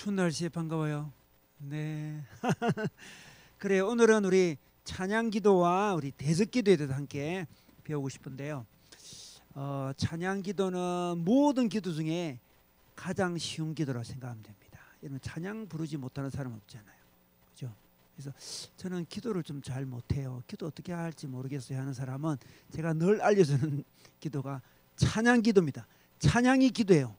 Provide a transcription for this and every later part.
추운 날씨에 반가워요. 네. 그래요. 오늘은 우리 찬양 기도와 우리 대적 기도에 대해서 함께 배우고 싶은데요. 찬양 기도는 모든 기도 중에 가장 쉬운 기도라고 생각하면 됩니다. 여러분 찬양 부르지 못하는 사람 없잖아요. 그죠? 그래서 저는 기도를 좀 잘 못해요. 기도 어떻게 할지 모르겠어요 하는 사람은 제가 늘 알려주는 기도가 찬양 기도입니다. 찬양이 기도예요.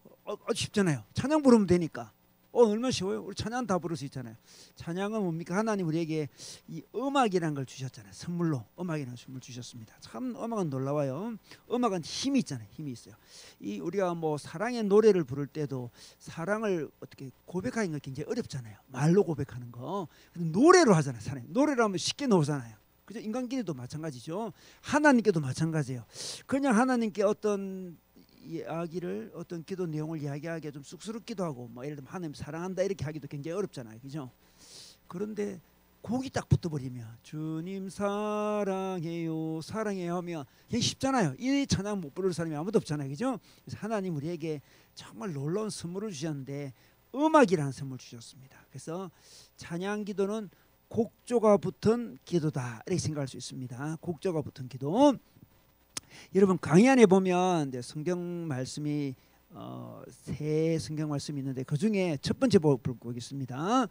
쉽잖아요. 찬양 부르면 되니까. 얼마나 쉬워요. 우리 찬양 다 부를 수 있잖아요. 찬양은 뭡니까? 하나님 우리에게 이 음악이라는 걸 주셨잖아요. 선물로 음악이라는 선물 주셨습니다. 참 음악은 놀라워요. 음악은 힘이 있잖아요. 힘이 있어요. 이 우리가 뭐 사랑의 노래를 부를 때도 사랑을 어떻게 고백하는 거 굉장히 어렵잖아요. 말로 고백하는 거. 근데 노래로 하잖아요. 사랑. 노래로 하면 쉽게 나오잖아요. 그죠? 인간끼리도 마찬가지죠. 하나님께도 마찬가지예요. 그냥 하나님께 어떤 이야기를 어떤 기도 내용을 이야기하기가 좀 쑥스럽기도 하고 뭐 예를 들면 하나님 사랑한다 이렇게 하기도 굉장히 어렵잖아요. 그죠? 그런데 곡이 딱 붙어버리면 주님 사랑해요 사랑해요 하면 그게 쉽잖아요. 이 찬양 못 부를 사람이 아무도 없잖아요. 그죠? 그래서 하나님 우리에게 정말 놀라운 선물을 주셨는데 음악이라는 선물 주셨습니다. 그래서 찬양 기도는 곡조가 붙은 기도다 이렇게 생각할 수 있습니다. 곡조가 붙은 기도. 여러분 강의 안에 보면 성경 말씀이 세 성경 말씀이 있는데 그 중에 첫 번째 보겠습니다.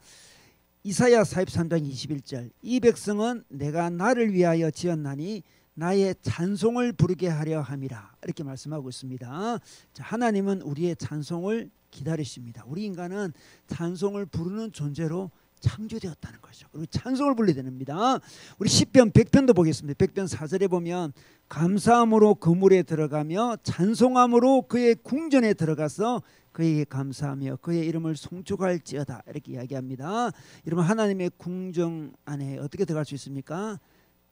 이사야 43장 21절 이 백성은 내가 나를 위하여 지었나니 나의 찬송을 부르게 하려 함이라 이렇게 말씀하고 있습니다. 자, 하나님은 우리의 찬송을 기다리십니다. 우리 인간은 찬송을 부르는 존재로 창조되었다는 거죠. 그리고 찬송을 불러야 됩니다. 우리 시편 100편도 보겠습니다. 100편 4절에 보면 감사함으로 그물에 들어가며 찬송함으로 그의 궁전에 들어가서 그에게 감사하며 그의 이름을 송축할지어다 이렇게 이야기합니다. 여러분 하나님의 궁정 안에 어떻게 들어갈 수 있습니까?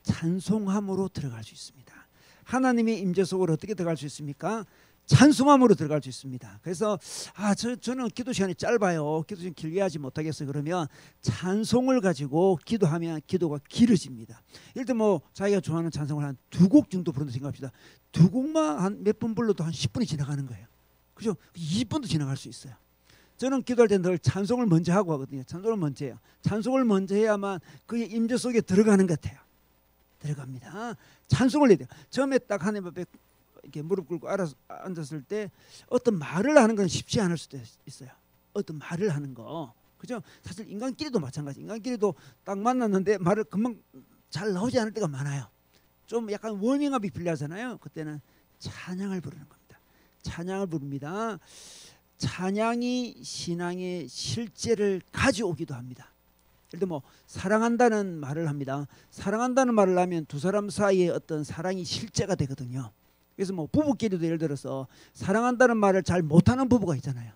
찬송함으로 들어갈 수 있습니다. 하나님의 임재 속으로 어떻게 들어갈 수 있습니까? 찬송함으로 들어갈 수 있습니다. 그래서 저는 기도 시간이 짧아요. 기도 시간 길게 하지 못하겠어요. 그러면 찬송을 가지고 기도하면 기도가 길어집니다. 예를 들어 뭐 자기가 좋아하는 찬송을 한 두 곡 정도 부른다 생각합시다. 두 곡만 한 몇 번 불러도 한 10분이 지나가는 거예요. 그죠? 20분도 지나갈 수 있어요. 저는 기도할 때 늘 찬송을 먼저 하고 하거든요. 찬송을 먼저 해요. 찬송을 먼저 해야만 그의 임재 속에 들어가는 것 같아요. 들어갑니다. 찬송을 해야 돼요. 처음에 딱 하나님 앞에 이렇게 무릎 꿇고 앉았을 때 어떤 말을 하는 건 쉽지 않을 수도 있어요. 어떤 말을 하는 거, 그죠? 사실 인간끼리도 마찬가지. 인간끼리도 딱 만났는데 말을 금방 잘 나오지 않을 때가 많아요. 좀 약간 워밍업이 필요하잖아요. 그때는 찬양을 부르는 겁니다. 찬양을 부릅니다. 찬양이 신앙의 실제를 가져오기도 합니다. 예를 들어 뭐 사랑한다는 말을 합니다. 사랑한다는 말을 하면 두 사람 사이에 어떤 사랑이 실제가 되거든요. 그래서 뭐 부부끼리도 예를 들어서 사랑한다는 말을 잘 못하는 부부가 있잖아요.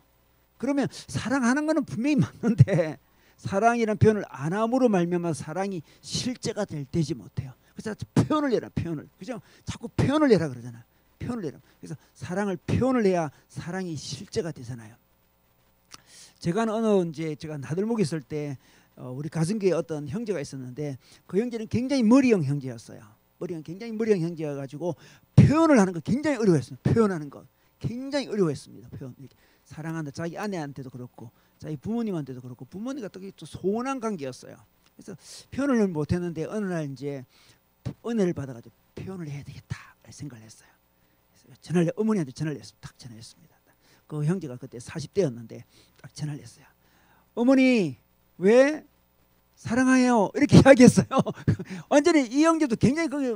그러면 사랑하는 거는 분명히 맞는데 사랑이라는 표현을 안 함으로 말미암아 사랑이 실제가 되지 못해요. 그래서 표현을 해라, 표현을. 그죠? 자꾸 표현을 해라 그러잖아요. 표현을 해라. 그래서 사랑을 표현을 해야 사랑이 실제가 되잖아요. 제가 제가 나들목에 있을 때 우리 가정교회에 어떤 형제가 있었는데 그 형제는 굉장히 머리형 형제였어요. 굉장히 머리형 형제여가지고 표현을 하는 거 굉장히 어려워했습니다. 표현하는 거 굉장히 어려워했습니다. 표현. 사랑한다. 자기 아내한테도 그렇고 자기 부모님한테도 그렇고 부모님과 또 소원한 관계였어요. 그래서 표현을 못했는데 어느 날 이제 은혜를 받아가지고 표현을 해야 되겠다 생각을 했어요. 그래서 어머니한테 전화를 했습니다. 딱 전화했습니다. 그 형제가 그때 40대였는데 딱 전화를 했어요. 어머니 왜 사랑해요 이렇게 이야기했어요. 완전히 이 형제도 굉장히 그게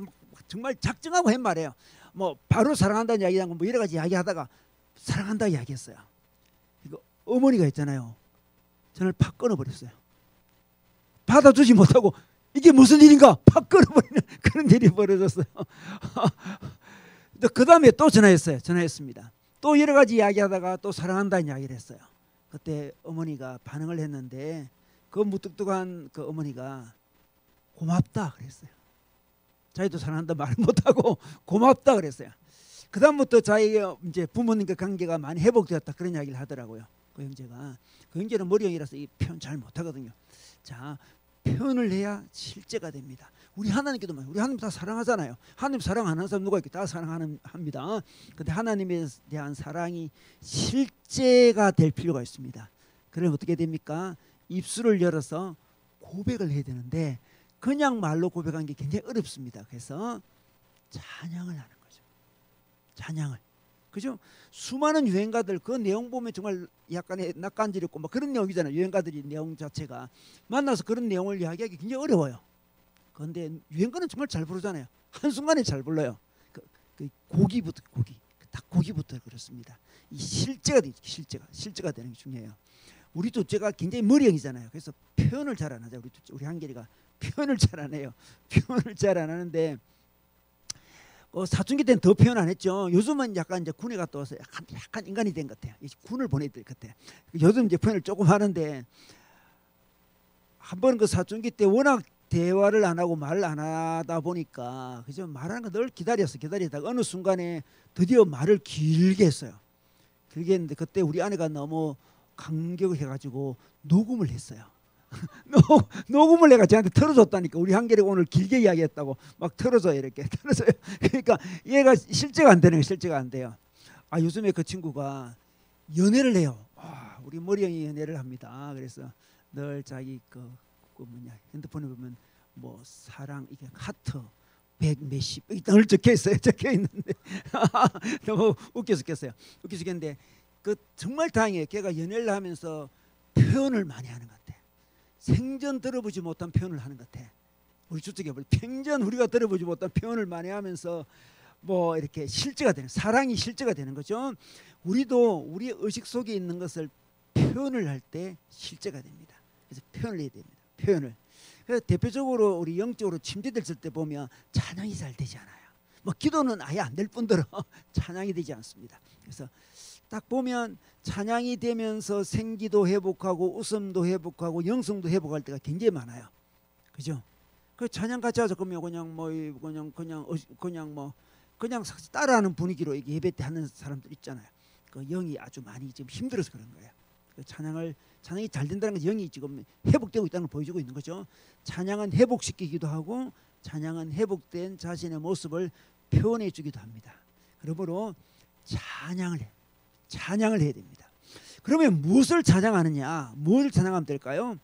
정말 작정하고 한 말이에요. 뭐 바로 사랑한다는 이야기하고 뭐 여러 가지 이야기하다가 사랑한다 이야기했어요. 이거 어머니가 있잖아요. 전화를 팍 끊어버렸어요. 받아주지 못하고 이게 무슨 일인가 팍 끊어버리는 그런 일이 벌어졌어요. 그 다음에 또 전화했습니다. 또 여러 가지 이야기하다가 또 사랑한다는 이야기를 했어요. 그때 어머니가 반응을 했는데 그 무뚝뚝한 그 어머니가 고맙다 그랬어요. 자기도 사랑한다 말 못하고 고맙다 그랬어요. 그 다음부터 자기가 이제 부모님과 관계가 많이 회복되었다 그런 이야기를 하더라고요. 그 형제가. 그 형제는 머리형이라서 이 표현 잘 못하거든요. 자, 표현을 해야 실제가 됩니다. 우리 하나님께도 우리 하나님 다 사랑하잖아요. 하나님 사랑 안 하는 사람 누가 있겠다. 다 사랑합니다. 그런데 하나님에 대한 사랑이 실제가 될 필요가 있습니다. 그러면 어떻게 됩니까? 입술을 열어서 고백을 해야 되는데 그냥 말로 고백하는 게 굉장히 어렵습니다. 그래서 찬양을 하는 거죠. 찬양을. 그죠? 수많은 유행가들 그 내용 보면 정말 약간의 낯간지럽고 뭐 그런 내용이잖아요. 유행가들이 내용 자체가 만나서 그런 내용을 이야기하기 굉장히 어려워요. 그런데 유행가는 정말 잘 부르잖아요. 한순간에 잘 불러요. 그 고기부터 딱 고기부터 그렇습니다. 이 실제가 되는 게 중요해요. 우리 둘째가 굉장히 머리형이잖아요. 그래서 표현을 잘 안 하죠. 우리 한결이가 표현을 잘 안 해요. 표현을 잘 안 하는데 사춘기 때는 더 표현 안 했죠. 요즘은 약간 이제 군에 갔다 와서 약간 인간이 된 것 같아요. 군을 보내야 될 것 같아요. 요즘 이제 표현을 조금 하는데 한 번 그 사춘기 때 워낙 대화를 안 하고 말을 안 하다 보니까 그죠? 말하는 거 늘 기다리다가 어느 순간에 드디어 말을 길게 했어요. 길게 했는데 그때 우리 아내가 너무 감격을 해가지고 녹음을 했어요. 녹음을 내가 저한테 틀어줬다니까. 우리 한결이 오늘 길게 이야기했다고 막 틀어줘요. 이렇게 틀어줘요. 그러니까 얘가 실제가 안 되는 거예요. 실제가 안 돼요. 요즘에 그 친구가 연애를 해요. 우리 머리형이 연애를 합니다. 그래서 늘 자기 핸드폰에 보면 뭐 사랑 이게 하트 100 몇십 늘 적혀 있어요. 적혀 있는데 너무 웃겨 죽겠어요. 웃겨 죽겠는데 정말 다행이에요. 걔가 연애를 하면서 표현을 많이 하는 것 같아. 생전 들어보지 못한 표현을 하는 것 같아. 우리 주택에 생전 우리가 들어보지 못한 표현을 많이 하면서 뭐 이렇게 실제가 되는, 사랑이 실제가 되는 거죠. 우리도 우리 의식 속에 있는 것을 표현을 할 때 실제가 됩니다. 그래서 표현을 해야 됩니다. 표현을. 그래서 대표적으로 우리 영적으로 침체됐을 때 보면 찬양이 잘 되지 않아요. 뭐 기도는 아예 안 될 뿐더러 찬양이 되지 않습니다. 그래서 딱 보면 찬양이 되면서 생기도 회복하고 웃음도 회복하고 영성도 회복할 때가 굉장히 많아요. 그죠? 그 찬양 같이 하자 그러면 그냥 따라하는 분위기로 예배 때 하는 사람들 있잖아요. 그 영이 아주 많이 지금 힘들어서 그런 거예요. 그 찬양이 잘 된다는 건 영이 지금 회복되고 있다는 걸 보여주고 있는 거죠. 찬양은 회복시키기도 하고 찬양은 회복된 자신의 모습을 표현해 주기도 합니다. 그러므로 찬양을 해야 됩니다. 그러면 무엇을 찬양하느냐? 무엇을 찬양하면 될까요?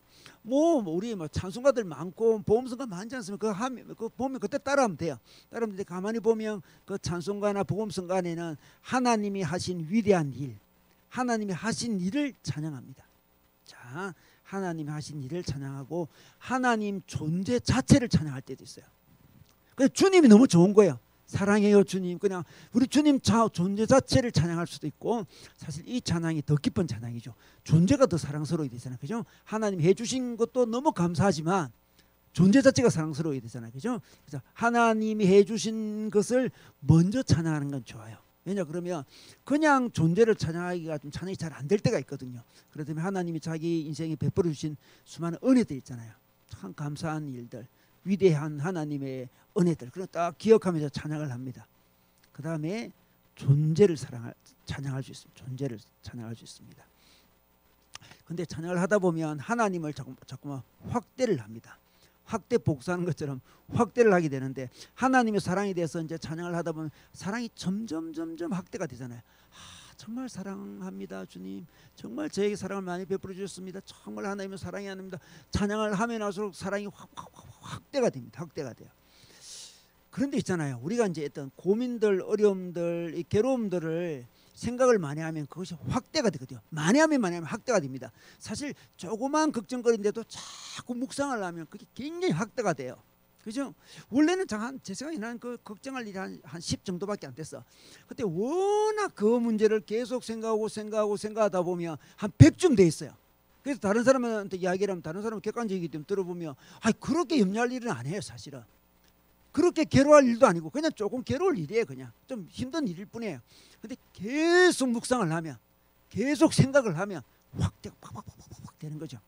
우리 찬송가들 많고 복음성가 많지 않습니까? 그거 보면 그때 따라하면 돼요. 따라하면 돼. 가만히 보면 그 찬송가나 복음성가 안에는 하나님이 하신 위대한 일, 하나님이 하신 일을 찬양합니다. 자, 하나님이 하신 일을 찬양하고 하나님 존재 자체를 찬양할 때도 있어요. 그래서 주님이 너무 좋은 거예요. 사랑해요 주님. 그냥 우리 주님 존재 자체를 찬양할 수도 있고, 사실 이 찬양이 더 깊은 찬양이죠. 존재가 더 사랑스러워야 되잖아요. 그죠? 하나님 해주신 것도 너무 감사하지만 존재 자체가 사랑스러워야 되잖아요. 그죠? 그래서 하나님이 해주신 것을 먼저 찬양하는 건 좋아요. 왜냐 그러면 그냥 존재를 찬양하기가 좀 찬양이 잘 안 될 때가 있거든요. 그렇다면 하나님이 자기 인생에 베풀어 주신 수많은 은혜들 있잖아요. 참 감사한 일들, 위대한 하나님의 은혜들, 그걸 딱 기억하면서 찬양을 합니다. 그 다음에 존재를 찬양할 수 있습니다. 존재를 찬양할 수 있습니다. 근데 찬양을 하다 보면 하나님을 자꾸만 확대를 합니다. 확대 복사하는 것처럼 확대를 하게 되는데, 하나님의 사랑에 대해서 이제 찬양을 하다 보면 사랑이 점점 확대가 되잖아요. 정말 사랑합니다 주님, 정말 저에게 사랑을 많이 베풀어 주셨습니다. 정말 하나님의 사랑이 아닙니다. 찬양을 하면 할수록 사랑이 확대가 됩니다. 확대가 돼요. 그런데 있잖아요, 우리가 이제 어떤 고민들, 어려움들, 괴로움들을 생각을 많이 하면 그것이 확대가 되거든요. 많이 하면 확대가 됩니다. 사실 조그만 걱정거리인데도 자꾸 묵상을 하면 그게 굉장히 확대가 돼요. 그죠? 원래는 제 생각에 나는 그 걱정할 일이 한 10 정도밖에 안 됐어. 그때 워낙 그 문제를 계속 생각하다 보면 한 100쯤 돼 있어요. 그래서 다른 사람한테 이야기를 하면 다른 사람은 객관적이기 때문에 들어보면 그렇게 염려할 일은 안 해요. 사실은 그렇게 괴로워할 일도 아니고 그냥 조금 괴로울 일이에요. 그냥 좀 힘든 일일 뿐이에요. 근데 계속 묵상을 하면, 계속 생각을 하면 확대가 팍 되는 거죠.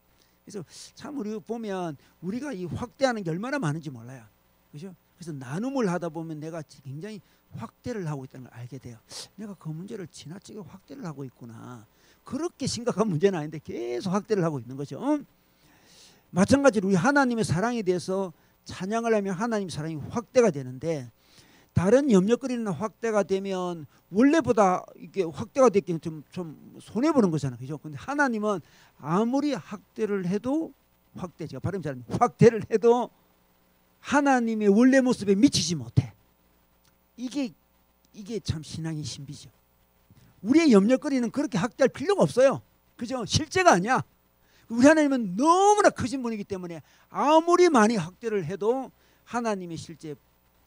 그래서 참 우리 보면 우리가 이 확대하는 게 얼마나 많은지 몰라요. 그죠? 그래서 나눔을 하다 보면 내가 굉장히 확대를 하고 있다는 걸 알게 돼요. 내가 그 문제를 지나치게 확대를 하고 있구나. 그렇게 심각한 문제는 아닌데 계속 확대를 하고 있는 거죠. 마찬가지로 우리 하나님의 사랑에 대해서 찬양을 하면 하나님의 사랑이 확대가 되는데, 다른 염려거리는 확대가 되면 원래보다 이게 확대가 됐기는 좀 손해 보는 거잖아요, 그죠? 근데 하나님은 아무리 확대를 해도 제가 발음 잘 확대를 해도 하나님의 원래 모습에 미치지 못해. 이게 참 신앙의 신비죠. 우리의 염려거리는 그렇게 확대할 필요가 없어요, 그죠? 실제가 아니야. 우리 하나님은 너무나 크신 분이기 때문에 아무리 많이 확대를 해도 하나님의 실제에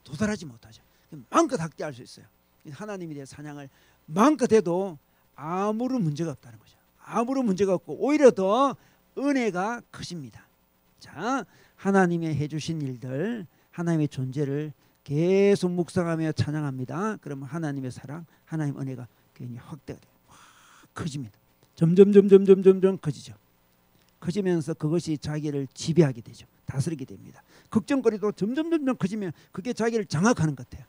도달하지 못하죠. 마음껏 확대할 수 있어요. 하나님에 대해 찬양을 마음껏 해도 아무런 문제가 없다는 거죠. 아무런 문제가 없고 오히려 더 은혜가 크십니다. 자, 하나님의 해주신 일들, 하나님의 존재를 계속 묵상하며 찬양합니다. 그러면 하나님의 사랑, 하나님 은혜가 괜히 확대가 돼요. 커집니다. 점점 커지죠. 커지면서 그것이 자기를 지배하게 되죠. 다스리게 됩니다. 걱정거리도 점점 커지면 그게 자기를 장악하는 것 같아요.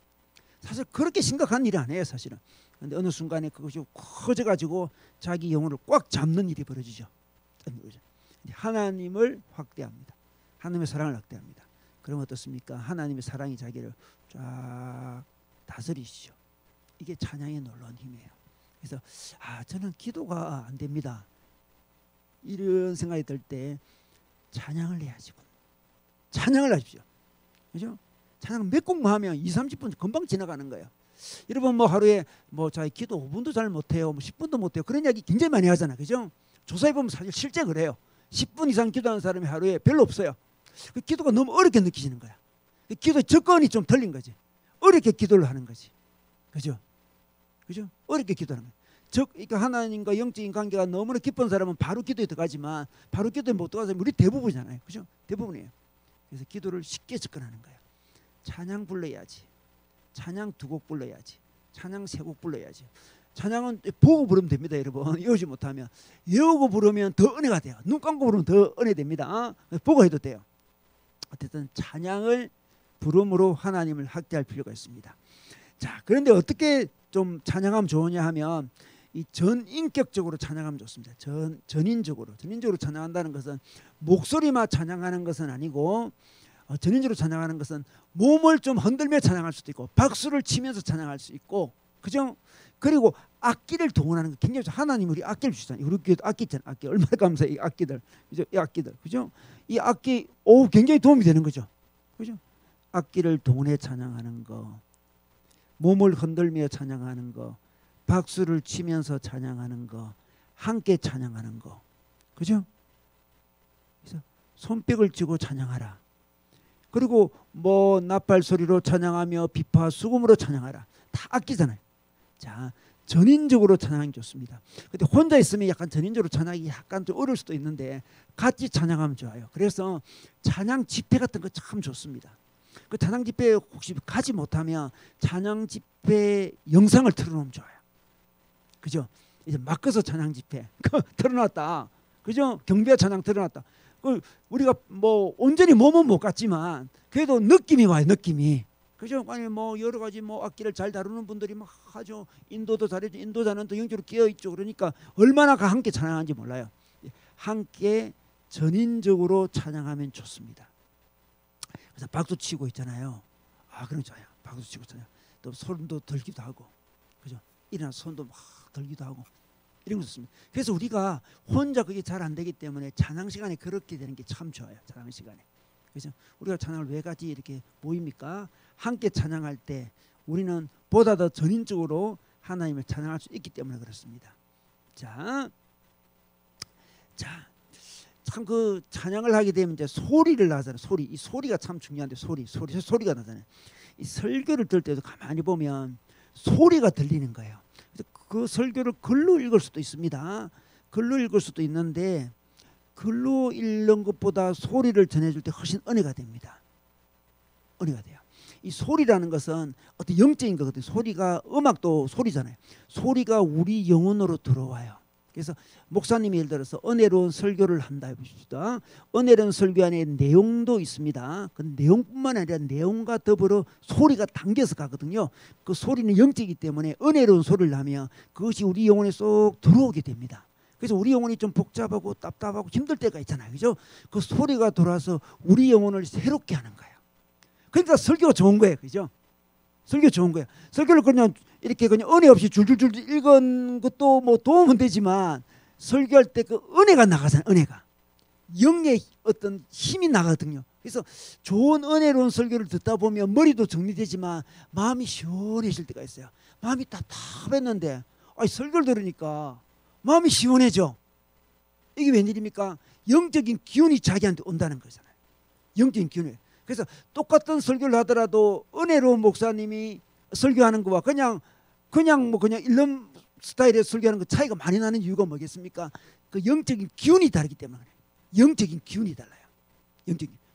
사실 그렇게 심각한 일이 아니에요, 사실은. 그런데 어느 순간에 그것이 커져가지고 자기 영혼을 꽉 잡는 일이 벌어지죠. 하나님을 확대합니다. 하나님의 사랑을 확대합니다. 그럼 어떻습니까? 하나님의 사랑이 자기를 쫙 다스리시죠. 이게 찬양의 놀라운 힘이에요. 그래서 저는 기도가 안 됩니다, 이런 생각이 들 때 찬양을 해야지. 찬양을 하십시오, 그죠? 찬양 몇 곡만 하면 20-30분 금방 지나가는 거예요. 여러분 뭐 하루에 뭐 자기 기도 5분도 잘 못해요, 뭐 10분도 못해요, 그런 이야기 굉장히 많이 하잖아요, 그죠? 조사해 보면 사실 실제 그래요. 10분 이상 기도하는 사람이 하루에 별로 없어요. 그 기도가 너무 어렵게 느껴지는 거야. 그 기도의 접근이 좀 틀린 거지. 어렵게 기도를 하는 거지, 그죠? 어렵게 기도하는 거예요. 그러니까 하나님과 영적인 관계가 너무나 깊은 사람은 바로 기도에 들어가지만 바로 기도에 못 들어가서 우리 대부분이잖아요, 그죠? 대부분이에요. 그래서 기도를 쉽게 접근하는 거예요. 찬양 불러야지, 찬양 2곡 불러야지, 찬양 3곡 불러야지. 찬양은 보고 부르면 됩니다, 여러분. 외우지 못하면. 외우고 부르면 더 은혜가 돼요. 눈 감고 부르면 더 은혜 됩니다. 보고 해도 돼요. 어쨌든 찬양을 부름으로 하나님을 확대할 필요가 있습니다. 자, 그런데 어떻게 좀 찬양하면 좋으냐 하면 이 전인격적으로 찬양하면 좋습니다. 전인적으로 찬양한다는 것은 목소리만 찬양하는 것은 아니고, 전인적으로 찬양하는 것은 몸을 좀 흔들며 찬양할 수도 있고, 박수를 치면서 찬양할 수 있고, 그죠? 그리고 악기를 동원하는 거 굉장히 좋아요. 하나님 우리 악기를 주시잖아요. 우리 교회도 악기 있잖아요. 악기 얼마나 감사해, 이 악기들, 그죠? 이 악기들, 그죠? 이 악기 굉장히 도움이 되는 거죠, 그죠? 악기를 동원해 찬양하는 거, 몸을 흔들며 찬양하는 거, 박수를 치면서 찬양하는 거, 함께 찬양하는 거, 그죠? 그래서 손뼉을 쥐고 찬양하라. 그리고 뭐 나팔 소리로 찬양하며 비파 수금으로 찬양하라. 다 악기잖아요. 자, 전인적으로 찬양이 좋습니다. 근데 혼자 있으면 약간 전인적으로 찬양이 약간 좀 어려울 수도 있는데 같이 찬양하면 좋아요. 그래서 찬양 집회 같은 거 참 좋습니다. 그 찬양 집회 혹시 가지 못하면 찬양 집회 영상을 틀어놓으면 좋아요, 그죠? 이제 막어서 찬양 집회 틀어놨다, 그죠? 경배 찬양 틀어놨다. 우리가 뭐 온전히 몸은 못 갔지만 그래도 느낌이 와요, 느낌이, 그죠? 아니 뭐 여러 가지 뭐 악기를 잘 다루는 분들이 막 하죠. 인도도 잘해죠. 인도자는 또 영적으로 끼어 있죠. 그러니까 얼마나 함께 찬양하는지 몰라요. 함께 전인적으로 찬양하면 좋습니다. 그래서 박수 치고 있잖아요. 그럼 좋아요. 박수 치고 있잖아요. 또 손도 들기도 하고, 그죠? 일어나 손도 막 들기도 하고, 이런 거 좋습니다. 그래서 우리가 혼자 그게 잘 안 되기 때문에 찬양 시간에 그렇게 되는 게 참 좋아요. 찬양 시간에, 그죠? 우리가 찬양을 왜 같이 이렇게 모입니까? 함께 찬양할 때 우리는 보다 더 전인적으로 하나님을 찬양할 수 있기 때문에 그렇습니다. 자, 참 그 찬양을 하게 되면 이제 소리를 나잖아요. 이 소리가 참 중요한데, 소리가 나잖아요. 이 설교를 들을 때도 가만히 보면 소리가 들리는 거예요. 그래서 그 설교를 글로 읽을 수도 있습니다. 글로 읽을 수도 있는데 글로 읽는 것보다 소리를 전해줄 때 훨씬 은혜가 됩니다. 은혜가 돼요. 이 소리라는 것은 어떤 영적인 거거든요. 소리가, 음악도 소리잖아요. 소리가 우리 영혼으로 들어와요. 그래서 목사님이 예를 들어서 은혜로운 설교를 한다 해봅시다. 은혜로운 설교 안에 내용도 있습니다. 그 내용뿐만 아니라 내용과 더불어 소리가 담겨서 가거든요. 그 소리는 영적이기 때문에 은혜로운 소리를 하면 그것이 우리 영혼에 쏙 들어오게 됩니다. 그래서 우리 영혼이 좀 복잡하고 답답하고 힘들 때가 있잖아요, 그죠? 그 소리가 돌아서 우리 영혼을 새롭게 하는 거예요. 그러니까 설교가 좋은 거예요, 그죠? 설교 좋은 거야. 설교를 그냥 이렇게 그냥 은혜 없이 줄줄줄 읽은 것도 뭐 도움은 되지만 설교할 때 그 은혜가 나가잖아요. 은혜가 영의 어떤 힘이 나거든요. 그래서 좋은 은혜로운 설교를 듣다 보면 머리도 정리되지만 마음이 시원해질 때가 있어요. 마음이 답답했는데 설교를 들으니까 마음이 시원해져. 이게 웬일입니까? 영적인 기운이 자기한테 온다는 거잖아요. 영적인 기운이. 그래서 똑같은 설교를 하더라도 은혜로운 목사님이 설교하는 거와 그냥 일름 스타일의 설교하는 거 차이가 많이 나는 이유가 뭐겠습니까? 그 영적인 기운이 다르기 때문에. 영적인 기운이 달라요.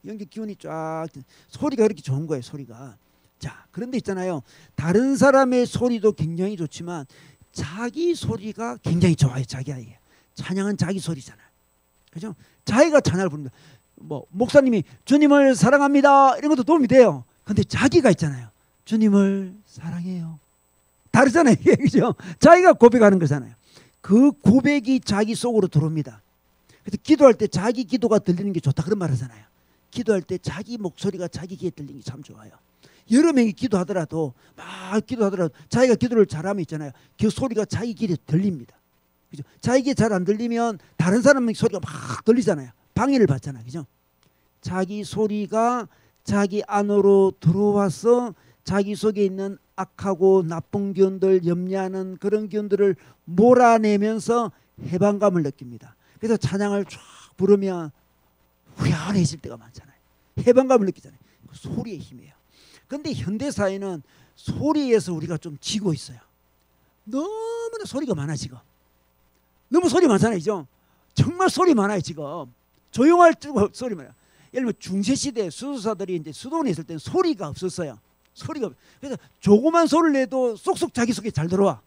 영적 기운이 쫙 소리가 그렇게 좋은 거예요. 소리가. 자, 그런데 있잖아요. 다른 사람의 소리도 굉장히 좋지만 자기 소리가 굉장히 좋아요. 자기에게. 찬양은 자기 소리잖아요. 그죠? 자기가 찬양을 부릅니다. 뭐 목사님이 주님을 사랑합니다 이런 것도 도움이 돼요. 근데 자기가 있잖아요. 주님을 사랑해요. 다르잖아요. 그죠? 자기가 고백하는 거잖아요. 그 고백이 자기 속으로 들어옵니다. 그래서 기도할 때 자기 기도가 들리는 게 좋다 그런 말 하잖아요. 기도할 때 자기 목소리가 자기 귀에 들리는 게 참 좋아요. 여러 명이 기도하더라도 막 기도하더라도 자기가 기도를 잘하면 있잖아요. 그 소리가 자기 귀에 들립니다. 그죠? 자기 귀에 잘 안 들리면 다른 사람 소리가 막 들리잖아요. 방해를 받잖아요. 그죠? 자기 소리가 자기 안으로 들어와서 자기 속에 있는 악하고 나쁜 기운들, 염려하는 그런 기운들을 몰아내면서 해방감을 느낍니다. 그래서 찬양을 쫙 부르면 후련해질 때가 많잖아요. 해방감을 느끼잖아요. 그 소리의 힘이에요. 그런데 현대사회는 소리에서 우리가 좀 지고 있어요. 너무나 소리가 많아 지금. 너무 소리 많잖아요. 그죠? 정말 소리 많아요 지금. 조용할 줄 소리 많아요. 예를 들면 중세시대 수도사들이 이제 수도원에 있을 때는 소리가 없었어요. 소리가 그래서 조그만 소리를 내도 쏙쏙 자기 속에 잘 들어와.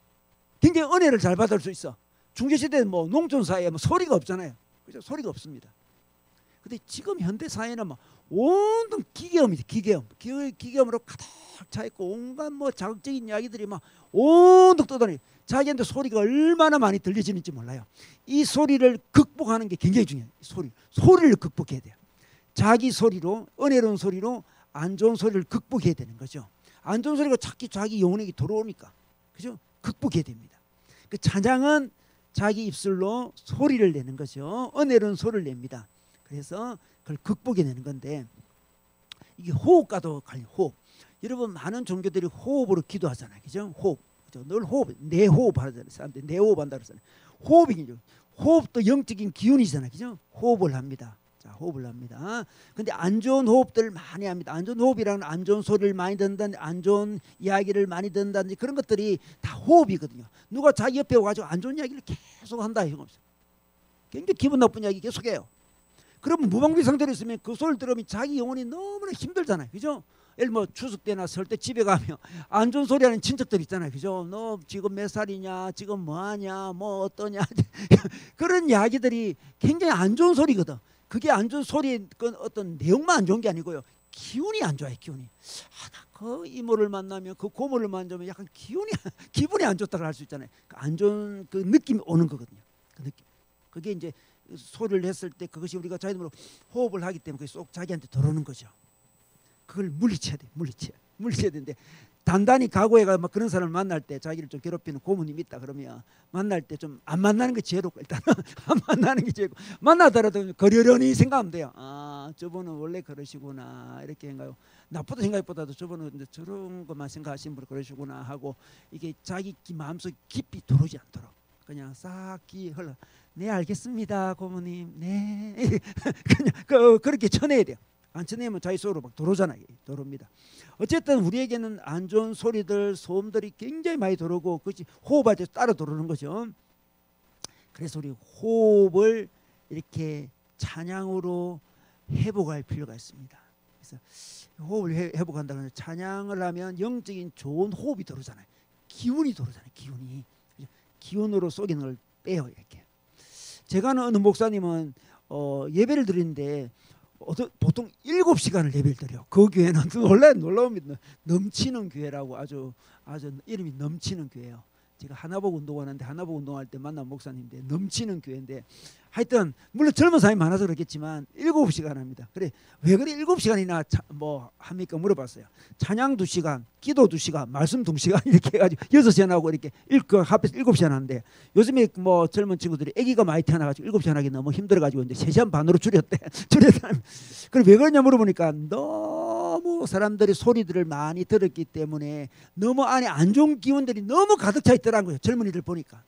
굉장히 은혜를 잘 받을 수 있어. 중세시대는 뭐 농촌 사회에 뭐 소리가 없잖아요. 그죠? 소리가 없습니다. 근데 지금 현대 사회는 뭐 온통 기계음이죠. 기계음으로 가득 차 있고 온갖 뭐 자극적인 이야기들이 막 온통 떠다니. 자기한테 소리가 얼마나 많이 들려지는지 몰라요. 이 소리를 극복하는 게 굉장히 중요해요. 소리를 극복해야 돼요. 자기 소리로 은혜로운 소리로 안 좋은 소리를 극복해야 되는 거죠. 안 좋은 소리가 자기 영혼에게 들어오니까 그죠? 극복해야 됩니다. 그 찬양은 자기 입술로 소리를 내는 거죠. 은혜로운 소리를 냅니다. 그래서 그걸 극복해내는 건데 이게 호흡과도 관련 호흡. 여러분 많은 종교들이 호흡으로 기도하잖아요. 그죠? 호흡. 그죠? 늘 호흡, 내호흡 하잖아요. 사람들이 내호흡 한다고 그러잖아요. 호흡이죠. 호흡도 영적인 기운이잖아요. 그죠? 호흡을 합니다. 자, 호흡을 합니다. 근데 안 좋은 호흡들을 많이 합니다. 안 좋은 호흡이라는 안 좋은 소리를 많이 듣는다든지 안 좋은 이야기를 많이 듣는다든지 그런 것들이 다 호흡이거든요. 누가 자기 옆에 와가지고 안 좋은 이야기를 계속 한다 이런 겁니다. 굉장히 기분 나쁜 이야기 계속해요. 그러면 무방비 상태로 있으면 그 소리를 들으면 자기 영혼이 너무나 힘들잖아요. 그죠? 예를 뭐 추석 때나 설 때 집에 가면 안 좋은 소리 하는 친척들 있잖아요. 그죠? 너 지금 몇 살이냐? 지금 뭐 하냐? 뭐 어떠냐? 그런 이야기들이 굉장히 안 좋은 소리거든. 그게 안 좋은 소리의 어떤 내용만 안 좋은 게 아니고요. 기운이 안 좋아요. 기운이. 그 이모를 만나면 그 고모를 만나면 약간 기분이 안 좋다고 할 수 있잖아요. 안 좋은 그 느낌이 오는 거거든요. 그 느낌. 그게 이제 소리를 했을 때 그것이 우리가 자기들로 호흡을 하기 때문에 그게 쏙 자기한테 들어오는 거죠. 그걸 물리쳐야 돼. 물리쳐야 되는데 단단히 각오해가 막 그런 사람을 만날 때 자기를 좀 괴롭히는 고모님이 있다 그러면 만날 때 좀 안 만나는 게 제로고 일단 안 만나는 게 제로. 만나더라도 거려려니 생각하면 돼요. 아 저분은 원래 그러시구나 이렇게 생각하고 나쁘다 생각보다도 저분은 이제 저런 것만 생각하시는 분이 그러시구나 하고 이게 자기 마음속 깊이 들어오지 않도록 그냥 싹 귀 흘러. 네 알겠습니다 고모님. 네 그냥 그렇게 쳐내야 돼요. 안 쳐내면 자기 속으로 막 들어오잖아요. 들어옵니다. 어쨌든 우리에게는 안 좋은 소리들, 소음들이 굉장히 많이 들어오고 그것이 호흡할 때 따라 들어오는 거죠. 그래서 우리 호흡을 이렇게 찬양으로 회복할 필요가 있습니다. 그래서 호흡을 회복한다는 찬양을 하면 영적인 좋은 호흡이 들어오잖아요. 기운이 들어오잖아요. 기운으로 속인 걸 빼요. 이렇게. 제가 아는 어느 목사님은 예배를 드리는데 보통 7시간을 예배를 드려요. 그 교회는 원래 놀라웁니다. 넘치는 교회라고 아주 이름이 넘치는 교회예요. 제가 하나복 운동하는데 하나복 운동할 때 만난 목사님인데 넘치는 교회인데 하여튼 물론 젊은 사람이 많아서 그렇겠지만 7시간 합니다. 그래 왜 그래 7시간이나 뭐 합니까 물어봤어요. 찬양 2시간, 기도 2시간, 말씀 2시간 이렇게 해가지고 6시간 하고 이렇게 합해서 7시간 하는데 요즘에 뭐 젊은 친구들이 아기가 많이 태어나가지고 7시간 하기 너무 힘들어가지고 이제 3시간 반으로 줄였대. 그래 왜 그러냐 물어보니까 너무 사람들이 소리들을 많이 들었기 때문에 너무 안에 안 좋은 기운들이 너무 가득 차 있더라는 거예요. 젊은이들 보니까.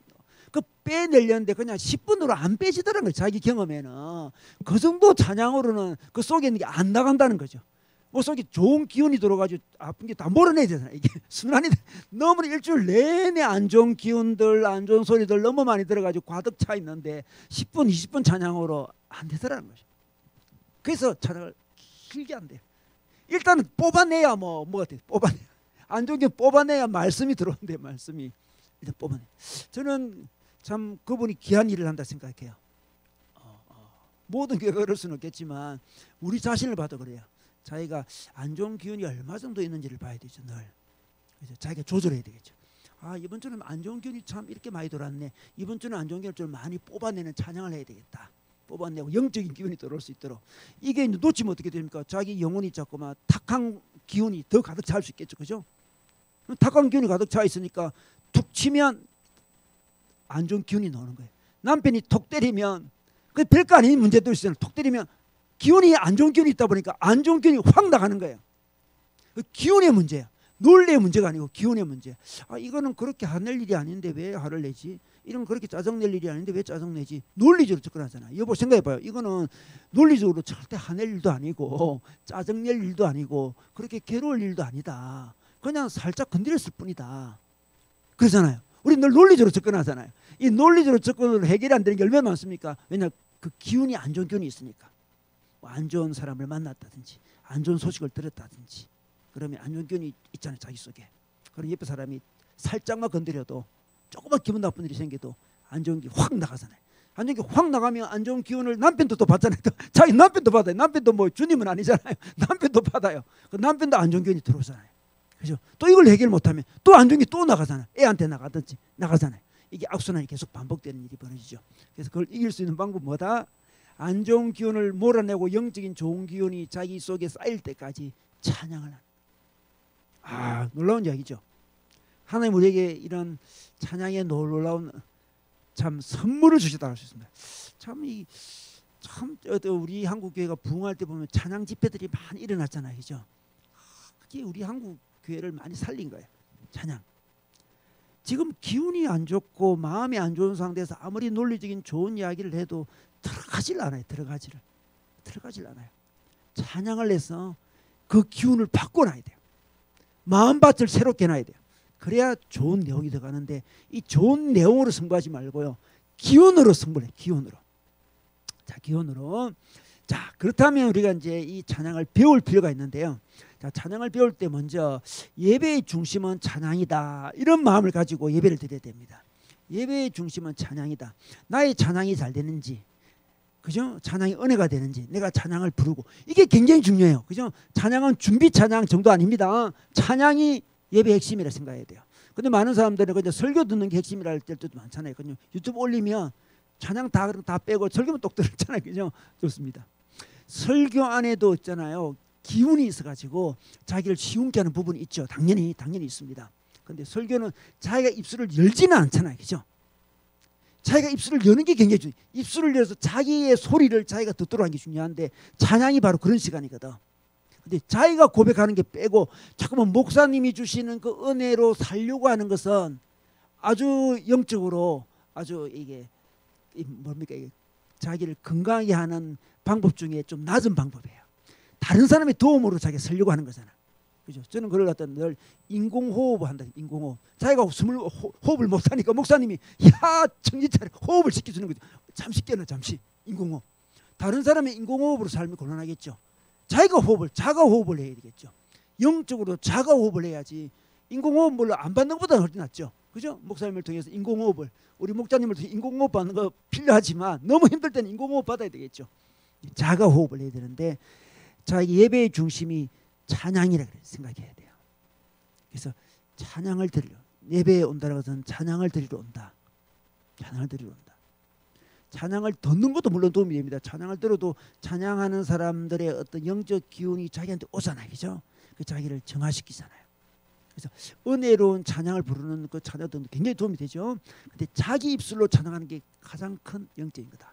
그 빼내려는데 그냥 10분으로 안 빼지더라는 거예요. 자기 경험에는. 그 정도 찬양으로는 그 속에 있는 게 안 나간다는 거죠. 뭐 속에 좋은 기운이 들어가지고 아픈 게 다 몰아내야 되잖아요. 이게 순환이 너무 일주일 내내 안 좋은 기운들, 안 좋은 소리들 너무 많이 들어가지고 가득 차 있는데 10분, 20분 찬양으로 안 되더라는 거죠. 그래서 찬양을 길게 안 돼요. 일단은 뽑아내야 뭐가 돼? 뽑아내. 안 좋은 게 뽑아내야 말씀이 들어오는데 말씀이 일단 뽑아내. 저는 참 그분이 귀한 일을 한다 생각해요. 모든 교회가 그럴 수는 없겠지만 우리 자신을 봐도 그래요. 자기가 안 좋은 기운이 얼마 정도 있는지를 봐야 되죠. 늘. 그래서 자기가 조절해야 되겠죠. 아 이번 주는 안 좋은 기운이 참 이렇게 많이 돌았네. 이번 주는 안 좋은 기운을 좀 많이 뽑아내는 찬양을 해야 되겠다. 뽑아내고 영적인 기운이 들어올 수 있도록. 이게 놓치면 어떻게 됩니까? 자기 영혼이 자꾸만 탁한 기운이 더 가득 찰 수 있겠죠. 그죠? 탁한 기운이 가득 차 있으니까 툭 치면 안 좋은 기운이 나오는 거예요. 남편이 톡 때리면 그 별거 아닌 문제도 있어요. 톡 때리면 기운이 안 좋은 기운이 있다 보니까 안 좋은 기운이 확 나가는 거예요. 그 기운의 문제야. 논리의 문제가 아니고 기운의 문제. 아 이거는 그렇게 화낼 일이 아닌데 왜 화를 내지? 이런 그렇게 짜증낼 일이 아닌데 왜 짜증내지? 논리적으로 접근하잖아요. 여보 생각해봐요. 이거는 논리적으로 절대 화낼 일도 아니고 짜증낼 일도 아니고 그렇게 괴로울 일도 아니다. 그냥 살짝 건드렸을 뿐이다. 그러잖아요. 우리 늘 논리적으로 접근하잖아요. 이 논리적으로 접근으로 해결이 안 되는 게 얼마나 많습니까? 왜냐하면 그 기운이 안 좋은 기운이 있으니까. 뭐 안 좋은 사람을 만났다든지 안 좋은 소식을 들었다든지 그러면 안 좋은 기운이 있잖아요. 자기 속에. 그럼 옆에 사람이 살짝만 건드려도 조금만 기분 나쁜 일이 생겨도 안 좋은 기운이 확 나가잖아요. 안 좋은 기운이 확 나가면 안 좋은 기운을 남편도 또 받잖아요. 또 자기 남편도 받아요. 남편도 뭐 주님은 아니잖아요. 남편도 받아요. 그 남편도 안 좋은 기운이 들어오잖아요. 그죠? 또 이걸 해결 못하면 또 안 좋은 게 또 나가잖아요. 애한테 나가든지 나가잖아요. 이게 악순환이 계속 반복되는 일이 벌어지죠. 그래서 그걸 이길 수 있는 방법은 뭐다? 안 좋은 기운을 몰아내고 영적인 좋은 기운이 자기 속에 쌓일 때까지 찬양을 하는. 아 놀라운 이야기죠. 하나님 우리에게 이런 찬양의 놀라운 참 선물을 주셨다고 할 수 있습니다. 참 우리 한국 교회가 부흥할 때 보면 찬양 집회들이 많이 일어났잖아요, 그죠? 그게 우리 한국 교회를 많이 살린 거예요. 찬양. 지금 기운이 안 좋고 마음이 안 좋은 상태에서 아무리 논리적인 좋은 이야기를 해도 들어가질 않아요. 들어가질 않아요. 찬양을 해서 그 기운을 바꿔놔야 돼요. 마음밭을 새롭게 해놔야 돼요. 그래야 좋은 내용이 들어가는데 이 좋은 내용으로 승부하지 말고요. 기운으로 승부해. 기운으로. 자, 기운으로. 자, 그렇다면 우리가 이제 이 찬양을 배울 필요가 있는데요. 자, 찬양을 배울 때 먼저 예배의 중심은 찬양이다. 이런 마음을 가지고 예배를 드려야 됩니다. 예배의 중심은 찬양이다. 나의 찬양이 잘 되는지, 그죠? 찬양이 은혜가 되는지, 내가 찬양을 부르고 이게 굉장히 중요해요. 그죠? 찬양은 준비 찬양 정도 아닙니다. 찬양이 예배 핵심이라 생각해야 돼요. 근데 많은 사람들은 그냥 설교 듣는 게 핵심이라 할 때도 많잖아요. 그냥 유튜브 올리면 찬양 다 빼고 설교만 똑 들었잖아요. 그죠? 좋습니다. 설교 안에도 있잖아요. 기운이 있어가지고 자기를 시운케 하는 부분이 있죠. 당연히 있습니다. 그런데 설교는 자기가 입술을 열지는 않잖아요. 그죠? 자기가 입술을 여는 게 굉장히 중요해요. 입술을 열어서 자기의 소리를 자기가 듣도록 하는 게 중요한데 찬양이 바로 그런 시간이거든. 근데 자기가 고백하는 게 빼고 자꾸만 목사님이 주시는 그 은혜로 살려고 하는 것은 아주 영적으로 아주 이게 뭡니까 이게 자기를 건강하게 하는 방법 중에 좀 낮은 방법이에요. 다른 사람의 도움으로 자기가 살려고 하는 거잖아. 그죠? 저는 그걸 갖다 늘 인공호흡을 한다. 인공호흡. 자기가 호흡을 못하니까 목사님이 야 정신 차려 호흡을 시켜주는 거죠. 잠시 깨나 잠시 인공호흡. 다른 사람의 인공호흡으로 살면 곤란하겠죠. 자기가 자가 호흡을 해야 되겠죠. 영적으로 자가 호흡을 해야지. 인공호흡 물론 안 받는 것보다 훨씬 낫죠. 그죠? 목사님을 통해서 인공호흡을 우리 목자님을 통해서 인공호흡 받는 거 필요하지만 너무 힘들 때는 인공호흡 받아야 되겠죠. 자가 호흡을 해야 되는데 자기 예배의 중심이 찬양이라 생각해야 돼요. 그래서 찬양을 드려 예배에 온다는 것은 찬양을 드리러 온다. 찬양을 드리러 온다. 찬양을 듣는 것도 물론 도움이 됩니다. 찬양을 들어도 찬양하는 사람들의 어떤 영적 기운이 자기한테 오잖아요. 그죠? 그 자기를 정화시키잖아요. 그래서 은혜로운 찬양을 부르는 그 찬양도 굉장히 도움이 되죠. 근데 자기 입술로 찬양하는 게 가장 큰 영적인 거다.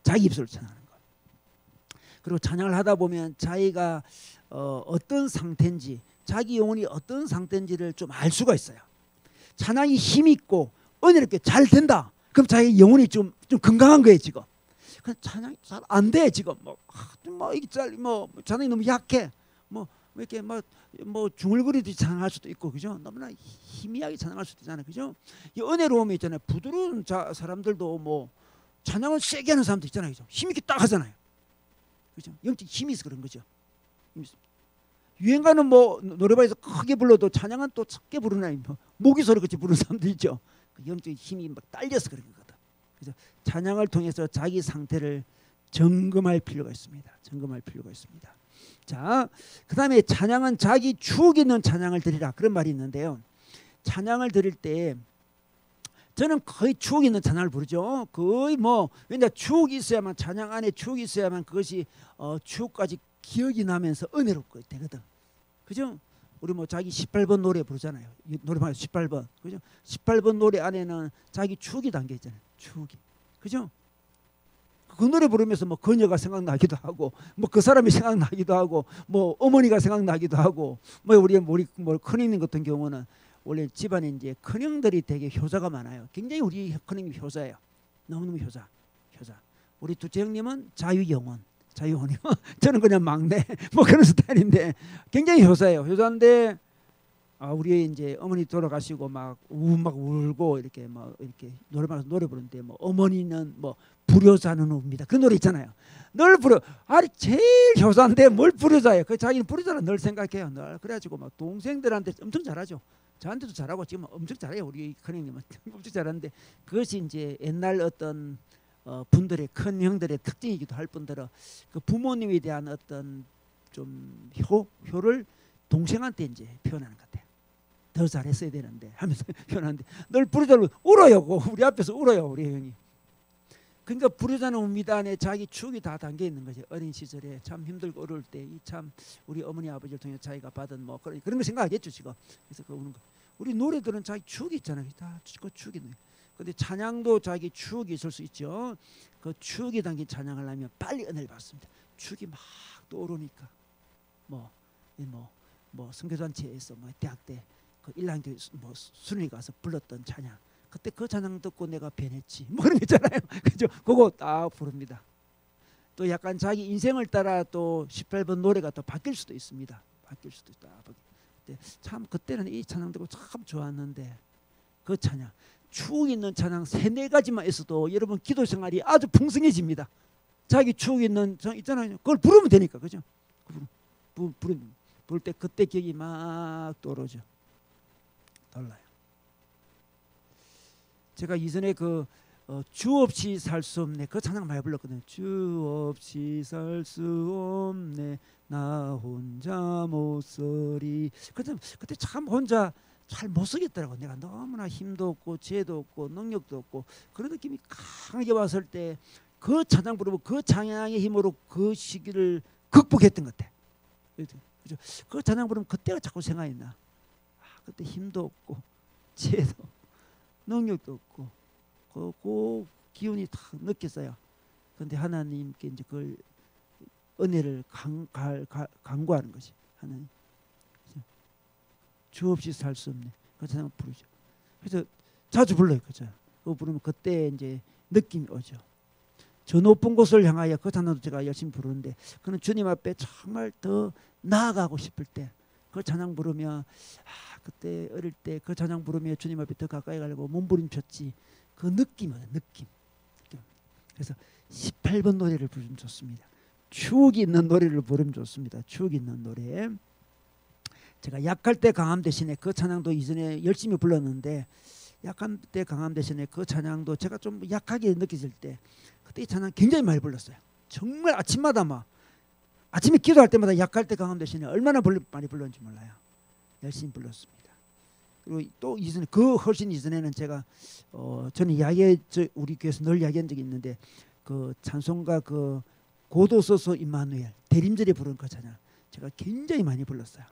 자기 입술로 찬양하는 거. 그리고 찬양을 하다 보면 자기가 어떤 상태인지, 자기 영혼이 어떤 상태인지를 좀 알 수가 있어요. 찬양이 힘이 있고 은혜롭게 잘 된다. 그럼 자기 영혼이 좀 건강한 거예요 지금. 찬양이 잘 안 돼 지금. 이게 찬양이 너무 약해. 이렇게 중얼거리듯이 찬양할 수도 있고, 그죠? 너무나 희미하게 찬양할 수도 있잖아요, 그죠? 이 은혜로움이 있잖아요. 부드러운 사람들도 찬양을 세게 하는 사람도 있잖아요, 그죠? 힘 있게 딱 하잖아요, 그죠? 영적 힘이 있어 그런 거죠. 유행가는 노래방에서 크게 불러도 찬양은 또 작게 부르나, 모기 소리 같이 부르는 사람도 있죠. 그 영적인 힘이 막 딸려서 그런 거거든. 그래서 찬양을 통해서 자기 상태를 점검할 필요가 있습니다. 점검할 필요가 있습니다. 자, 그 다음에 찬양은 자기 추억 있는 찬양을 드리라, 그런 말이 있는데요. 찬양을 드릴 때 저는 거의 추억 있는 찬양을 부르죠. 거의 왜냐, 추억이 있어야만, 찬양 안에 추억이 있어야만 그것이 추억까지 기억이 나면서 은혜롭게 되거든, 그죠? 우리 자기 18번 노래 부르잖아요. 노래방에서 18번, 그죠? 18번 노래 안에는 자기 추억이 담겨 있잖아요. 추억이, 그죠? 그 노래 부르면서 그녀가 생각나기도 하고, 그 사람이 생각나기도 하고, 어머니가 생각나기도 하고, 우리 큰형님 같은 경우는 원래 집안에 이제 큰형들이 되게 효자가 많아요. 굉장히 우리 큰형님이 효자예요. 너무너무 효자. 우리 둘째 형님은 자유영혼. 저는 그냥 막내 그런 스타일인데 굉장히 효자예요. 효자인데 우리 이제 어머니 돌아가시고 막 울고 이렇게 노래방에서 노래 부르는데 어머니는 불효자는 옵니다. 그 노래 있잖아요. 늘 부려. 제일 효자인데 뭘 불효자예요. 그 자기는 불효자는 늘 생각해요. 늘 그래가지고 동생들한테 엄청 잘하죠. 저한테도 잘하고 지금 엄청 잘해요. 우리 큰형님은 엄청 잘하는데, 그것이 이제 옛날 어떤 분들의, 큰 형들의 특징이기도 할 뿐더러 그 부모님에 대한 어떤 좀 효를 동생한테 이제 표현하는 것 같아요. 더 잘했어야 되는데 하면서 표현하는데 늘 부르자로 울어요. 우리 앞에서 울어요, 우리 형이. 그러니까 부르자는 옵니다 안에 자기 추억이 다 담겨 있는 거죠. 어린 시절에 참 힘들고 어려울 때 참 우리 어머니 아버지를 통해 자기가 받은 그런 거 생각하겠죠 지금. 그래서 그 우는 거. 우리 노래들은 자기 추억이 있잖아요. 다 추억이 있는. 근데 찬양도 자기 추억이 있을 수 있죠. 그 추억이 담긴 찬양을 하면 빨리 은혜를 받습니다. 추억이 막 떠오르니까 선교단체에서 대학 때 그 1학년 수련회 가서 불렀던 찬양, 그때 그 찬양 듣고 내가 변했지 그런 거 있잖아요. 그죠? 그거 딱 부릅니다. 또 약간 자기 인생을 따라 또 18번 노래가 또 바뀔 수도 있습니다. 바뀔 수도 있다. 참 그때는 이 찬양 듣고 참 좋았는데, 그 찬양, 추억 있는 찬양 3-4가지만 있어도 여러분 기도 생활이 아주 풍성해집니다. 자기 추억 있는 찬양 있잖아요. 그걸 부르면 되니까, 그죠? 부를 때 그때 기억이 막 떠오르죠. 달라요. 제가 이전에 주 없이 살 수 없네, 그 찬양 많이 불렀거든요. 주 없이 살 수 없네, 나 혼자 못 서리. 그때 참 혼자 잘 못 서겠더라고. 내가 너무나 힘도 없고 지혜도 없고 능력도 없고 그런 느낌이 강하게 왔을 때 그 찬양 부르고 그 찬양의 힘으로 그 시기를 극복했던 것 같아. 그죠? 그 찬양 부르면 그때가 자꾸 생각이 나. 그때 힘도 없고 지혜도 능력도 없고 그 기운이 다 느꼈어요. 그런데 하나님께 이제 그걸 은혜를 간구하는 것이 하나님. 주 없이 살 수 없네. 그 찬양 부르죠. 그래서 자주 불러요, 그죠? 그거 부르면 그때 이제 느낌이 오죠. 저 높은 곳을 향하여, 그 찬양도 제가 열심히 부르는데, 그는 주님 앞에 정말 더 나아가고 싶을 때 그 찬양 부르면 그때 어릴 때 그 찬양 부르며 주님 앞에 더 가까이 가려고 몸부림쳤지. 그 느낌이에요, 느낌. 그래서 18번 노래를 부르면 좋습니다. 추억이 있는 노래를 부르면 좋습니다. 추억이 있는 노래. 제가 약할 때 강함 대신에, 그 찬양도 이전에 열심히 불렀는데, 약할 때 강함 대신에 그 찬양도 제가 좀 약하게 느껴질 때 그때 이 찬양 굉장히 많이 불렀어요. 정말 아침마다 아침에 기도할 때마다 약할 때 강함 대신에 얼마나 많이 불렀는지 몰라요. 열심히 불렀습니다. 그리고 또 이전에 그 훨씬 이전에는 제가 저는 우리 교회에서 늘 이야기한 적이 있는데 그 찬송가 그 고도소서 임마누엘 대림절에 부른 그 찬양 제가 굉장히 많이 불렀어요.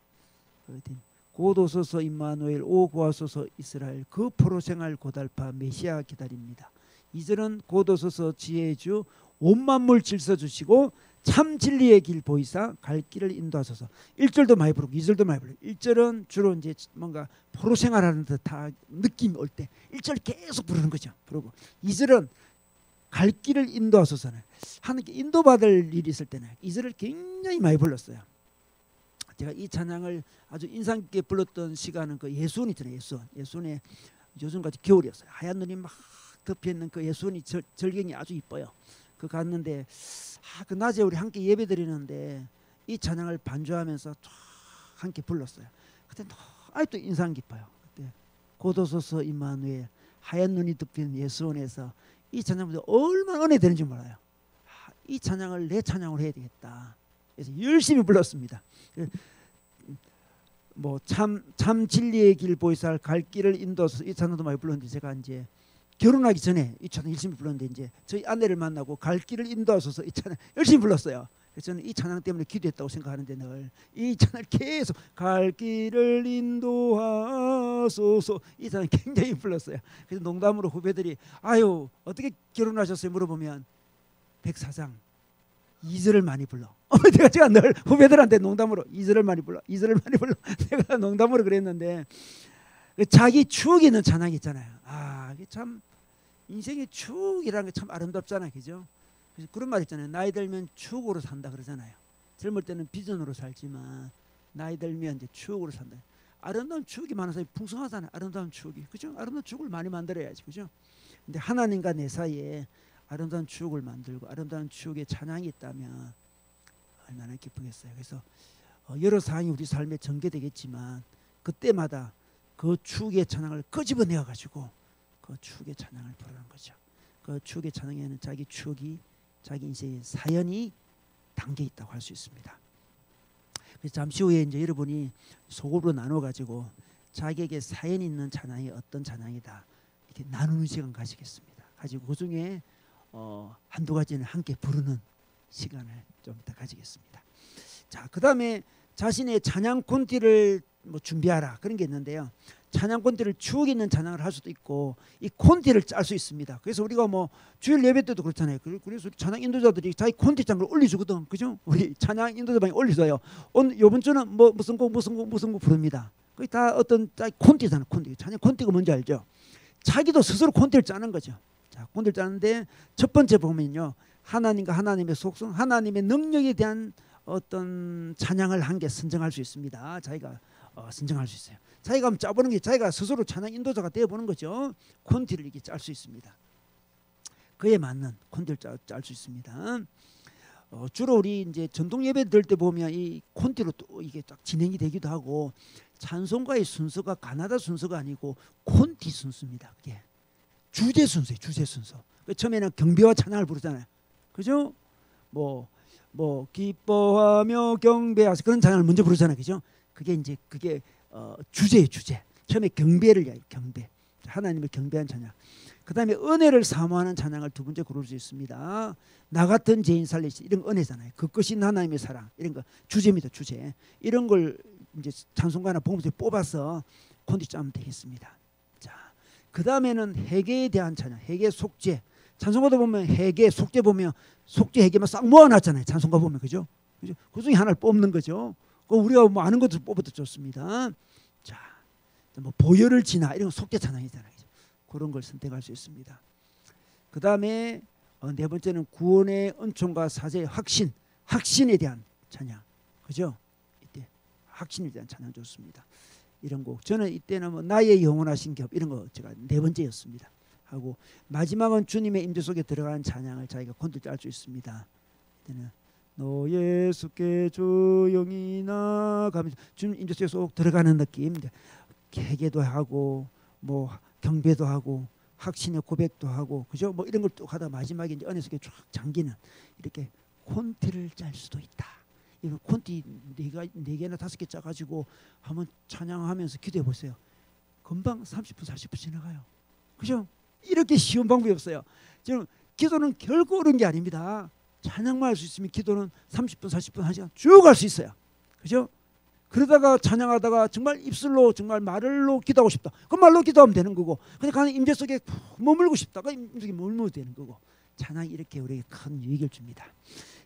고도소서 임마누엘 오 구하소서 이스라엘 그 포로 생활 고달파 메시아 기다립니다. 2절은 고도소서 지혜의 주 온 만물 질서 주시고 참 진리의 길 보이사 갈 길을 인도하소서. 1절도 많이 부르고 2절도 많이 부르고 1절은 주로 이제 뭔가 포로 생활하는 듯한 느낌이 올 때 1절 계속 부르는 거죠. 부르고 2절은 갈 길을 인도하소서는 하나님께 인도받을 일이 있을 때는 2절을 굉장히 많이 불렀어요. 제가 이 찬양을 아주 인상 깊게 불렀던 시간은 그 예수원 있잖아요. 예수원에 요즘까지 겨울이었어요. 하얀 눈이 막 덮여있는 그 예수원이 절경이 아주 이뻐요. 그 갔는데 그 낮에 우리 함께 예배 드리는데 이 찬양을 반주하면서 쫙 함께 불렀어요. 그때 아직도 인상 깊어요. 그때 고도소서 임마누엘 하얀 눈이 덮인 예수원에서 이 찬양보다 얼마나 은혜 되는지 몰라요. 이 찬양을 내 찬양으로 해야 되겠다. 그래서 열심히 불렀습니다. 뭐 참 진리의 길 보이사 갈 길을 인도해서 이 찬양도 많이 불렀는데 제가 이제 결혼하기 전에 이 찬양 열심히 불렀는데 이제 저희 아내를 만나고 갈 길을 인도하소서 이 찬양 열심히 불렀어요. 그래서 저는 이 찬양 때문에 기도했다고 생각하는데 늘 이 찬양 계속 갈 길을 인도하소서 이 찬양 굉장히 불렀어요. 그래서 농담으로 후배들이 아유 어떻게 결혼하셨어요 물어보면 백사장 2절을 많이 불러. 제가 늘 후배들한테 농담으로 2절을 많이 불러. 내가 농담으로 그랬는데 자기 추억이 있는 찬양이 있잖아요. 이게 참 인생의 추억이라는 게 참 아름답잖아요, 그죠? 그래서 그런 말 있잖아요. 나이 들면 추억으로 산다 그러잖아요. 젊을 때는 비전으로 살지만 나이 들면 이제 추억으로 산다. 아름다운 추억이 많은 사람이 풍성하잖아요. 아름다운 추억이, 그죠? 아름다운 추억을 많이 만들어야지, 그죠? 근데 하나님과 내 사이에 아름다운 추억을 만들고 아름다운 추억의 찬양이 있다면 얼마나 기쁘겠어요. 그래서 여러 사항이 우리 삶에 전개되겠지만 그때마다 그 추억의 찬양을 끄집어내어 가지고 그 추억의 찬양을 부르는 거죠. 그 추억의 찬양에는 자기 추억이 자기 인생의 사연이 담겨 있다고 할 수 있습니다. 그래서 잠시 후에 이제 여러분이 소급으로 나눠 가지고 자기에게 사연 있는 찬양이 어떤 찬양이다 이렇게 나누는 시간 가지겠습니다. 가지고 그 중에 한두 가지는 함께 부르는 시간을 좀 이따 가지겠습니다. 자, 그다음에 자신의 찬양 콘티를 뭐 준비하라 그런 게 있는데요. 찬양 콘티를 추억 있는 찬양을 할 수도 있고 이 콘티를 짤 수 있습니다. 그래서 우리가 뭐 주일 예배 때도 그렇잖아요. 그래서 찬양 인도자들이 자기 콘티장을 올려주거든, 그죠? 우리 찬양 인도자방에 올려줘요. 오늘 이번 주는 뭐 무슨 곡 부릅니다. 그게 다 어떤 자기 콘티잖아요. 콘티. 찬양 콘티가 뭔지 알죠? 자기도 스스로 콘티를 짜는 거죠. 자, 콘티를 짜는데 첫 번째 보면요, 하나님과 하나님의 속성, 하나님의 능력에 대한 어떤 찬양을 한 개 선정할 수 있습니다. 자기가 선정할 수 있어요. 자기가 한번 짜보는 게 자기가 스스로 찬양 인도자가 되어보는 거죠. 콘티를 이렇게 짤 수 있습니다. 그에 맞는 콘티를 짤 수 있습니다. 주로 우리 이제 전통 예배 들 때 보면 이 콘티로 또 이게 딱 진행이 되기도 하고 찬송가의 순서가 가나다 순서가 아니고 콘티 순서입니다. 그게 주제 순서예요. 주제 순서. 처음에는 경배와 찬양을 부르잖아요. 그죠? 뭐 기뻐하며 경배하서 그런 찬양을 먼저 부르잖아요. 그죠? 그게 주제예요. 주제. 처음에 경배를 이야기해요. 경배. 하나님을 경배한 찬양. 그 다음에 은혜를 사모하는 찬양을 두 번째 고를 수 있습니다. 나 같은 죄인 살리시 이런 은혜잖아요. 그것이 하나님의 사랑 이런 거 주제입니다. 주제. 이런 걸 이제 찬송가나 복음서에 뽑아서 콘티 짜면 되겠습니다. 자, 그 다음에는 회개에 대한 찬양, 회개 속죄. 찬송가도 보면 회개 속죄 보면 속죄 회개만 싹 모아놨잖아요. 찬송가 보면, 그죠? 그 중에 하나를 뽑는 거죠. 우리가 뭐 아는 것을 뽑아도 좋습니다. 자, 뭐 보혈을 지나 이런 속죄 찬양이잖아요. 그런 걸 선택할 수 있습니다. 그 다음에 네 번째는 구원의 은총과 사죄의 확신에 대한 찬양, 그죠? 이때 확신에 대한 찬양 좋습니다. 이런 곡 저는 이때는 뭐 나의 영원하신 겹 이런 거 제가 네 번째였습니다. 하고 마지막은 주님의 임재 속에 들어가는 찬양을 자기가 콘티를 짤 수 있습니다. 이때는 너 예수께 조용히 나가면서 주님 임재 속에 쏙 들어가는 느낌, 회개도 하고 뭐 경배도 하고 확신의 고백도 하고, 그죠? 뭐 이런 걸 또 하다 마지막에 이제 은혜 속에 쫙 잠기는 이렇게 콘티를 짤 수도 있다. 이거 콘티 네 개나 5개 짜가지고 한번 찬양하면서 기도해 보세요. 금방 30분 40분 지나가요. 그죠? 이렇게 쉬운 방법이 없어요. 지금 기도는 결코 어려운 게 아닙니다. 찬양만 할 수 있으면 기도는 30분 40분 1시간 쭉 할 수 있어요. 그죠? 그러다가 찬양하다가 정말 입술로 정말 말로 기도하고 싶다. 그 말로 기도하면 되는 거고, 그냥 가는 임재 속에 머물고 싶다. 그 임재 속에 머물면 되는 거고. 찬양이 이렇게 우리에게 큰 유익을 줍니다.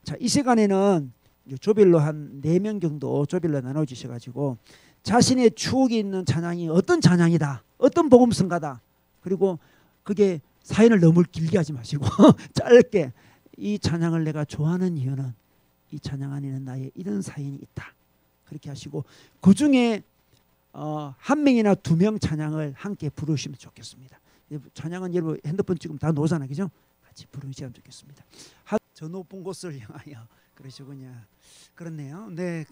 자, 이 시간에는 조별로 한 4명 정도 조별로 나눠주셔가지고 자신의 추억이 있는 찬양이 어떤 찬양이다, 어떤 복음성가다, 그리고 그게 사연을 너무 길게 하지 마시고 짧게 이 찬양을 내가 좋아하는 이유는 이 찬양 안에는 나의 이런 사연이 있다, 그렇게 하시고 그 중에 한 명이나 2명 찬양을 함께 부르시면 좋겠습니다. 찬양은 여러분 핸드폰 지금 다 놓잖아요, 그죠? 같이 부르시면 좋겠습니다. 저 높은 곳을 향하여 그러시군요. 그렇네요. 네,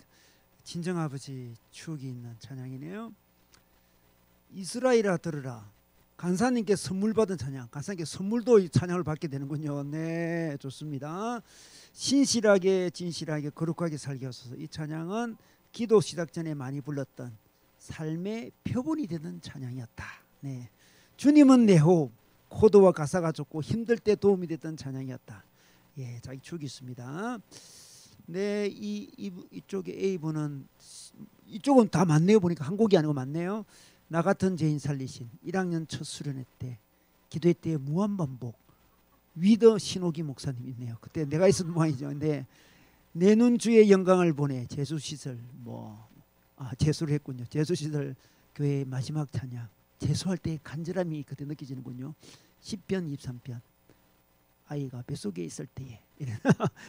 친정아버지 추억이 있는 찬양이네요. 이스라엘아 들으라. 간사님께 선물 받은 찬양. 간사님께 선물도 이 찬양을 받게 되는군요. 네, 좋습니다. 신실하게 진실하게 거룩하게 살게 하소서. 이 찬양은 기도 시작 전에 많이 불렀던 삶의 표본이 되는 찬양이었다. 네, 주님은 내 호흡. 코드와 가사가 좋고 힘들 때 도움이 됐던 찬양이었다. 예, 자기 추억이 있습니다. 네, 이쪽에 A분은 이쪽은 다 맞네요. 보니까 한 곡이 아니고 맞네요. 나 같은 죄인 살리신 1학년 첫 수련회 때 기도회 때 무한반복 위더 신호기 목사님 있네요. 그때 내가 있었던 모양이죠. 근데 내 눈 주의 영광을 보내 제수시설 제수를 했군요. 제수시설 교회의 마지막 찬양. 제수할 때 간절함이 그때 느껴지는군요. 10편 23편 아이가 뱃속에 있을 때에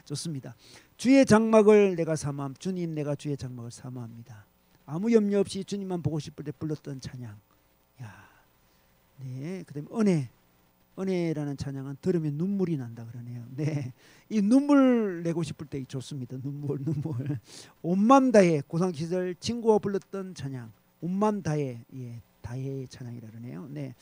좋습니다. 주의 장막을 내가 사모함. 주님, 내가 주의 장막을 사모합니다. 아무 염려 없이 주님만 보고 싶을 때 불렀던 찬양. 야, 네, 그다음에 은혜라는 찬양은 들으면 눈물이 난다 그러네요. 네, 이 눈물 내고 싶을 때 좋습니다. 눈물. 온맘 다해 고등 시절 친구와 불렀던 찬양. 온맘 다해, 예, 다해의 찬양이라 그러네요. 네,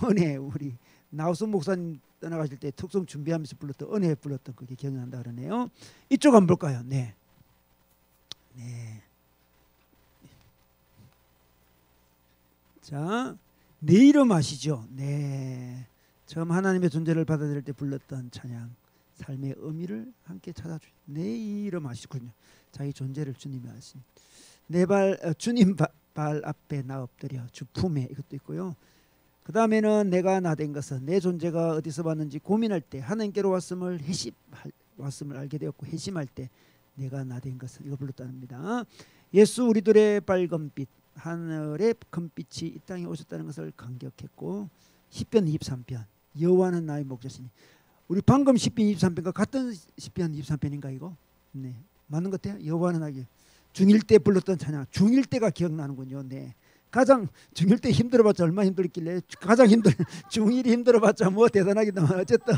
은혜 우리 나우선 목사님 떠나가실 때 특송 준비하면서 불렀던 은혜 불렀던 그게 기억난다 그러네요. 이쪽 한번 볼까요? 네. 자, 내 이름 아시죠? 네. 처음 하나님의 존재를 받아들일 때 불렀던 찬양. 삶의 의미를 함께 찾아주죠. 내 이름 아시군요. 자기 존재를 주님이 아신. 주님 발 앞에 나 엎드려 주 품에, 이것도 있고요. 그 다음에는 내가 나 된 것은 내 존재가 어디서 왔는지 고민할 때 하나님께로 왔음을 알게 되었고 회심할 때 내가 나 된 것은, 이거 불렀답니다. 예수 우리들의 빨간 빛 하늘의 금빛이 이 땅에 오셨다는 것을 감격했고 10편 23편 여호와는 나의 목자시니. 우리 방금 10편 23편과 같은 10편 23편인가 이거? 네, 맞는 것 같아요. 여호와는 나의 중1 때 불렀던 찬양. 중1 때가 기억나는군요. 네, 가장 중1 때 힘들어봤자 얼마나 힘들길래 가장 중1이 힘들어봤자 뭐 대단하기도 어쨌든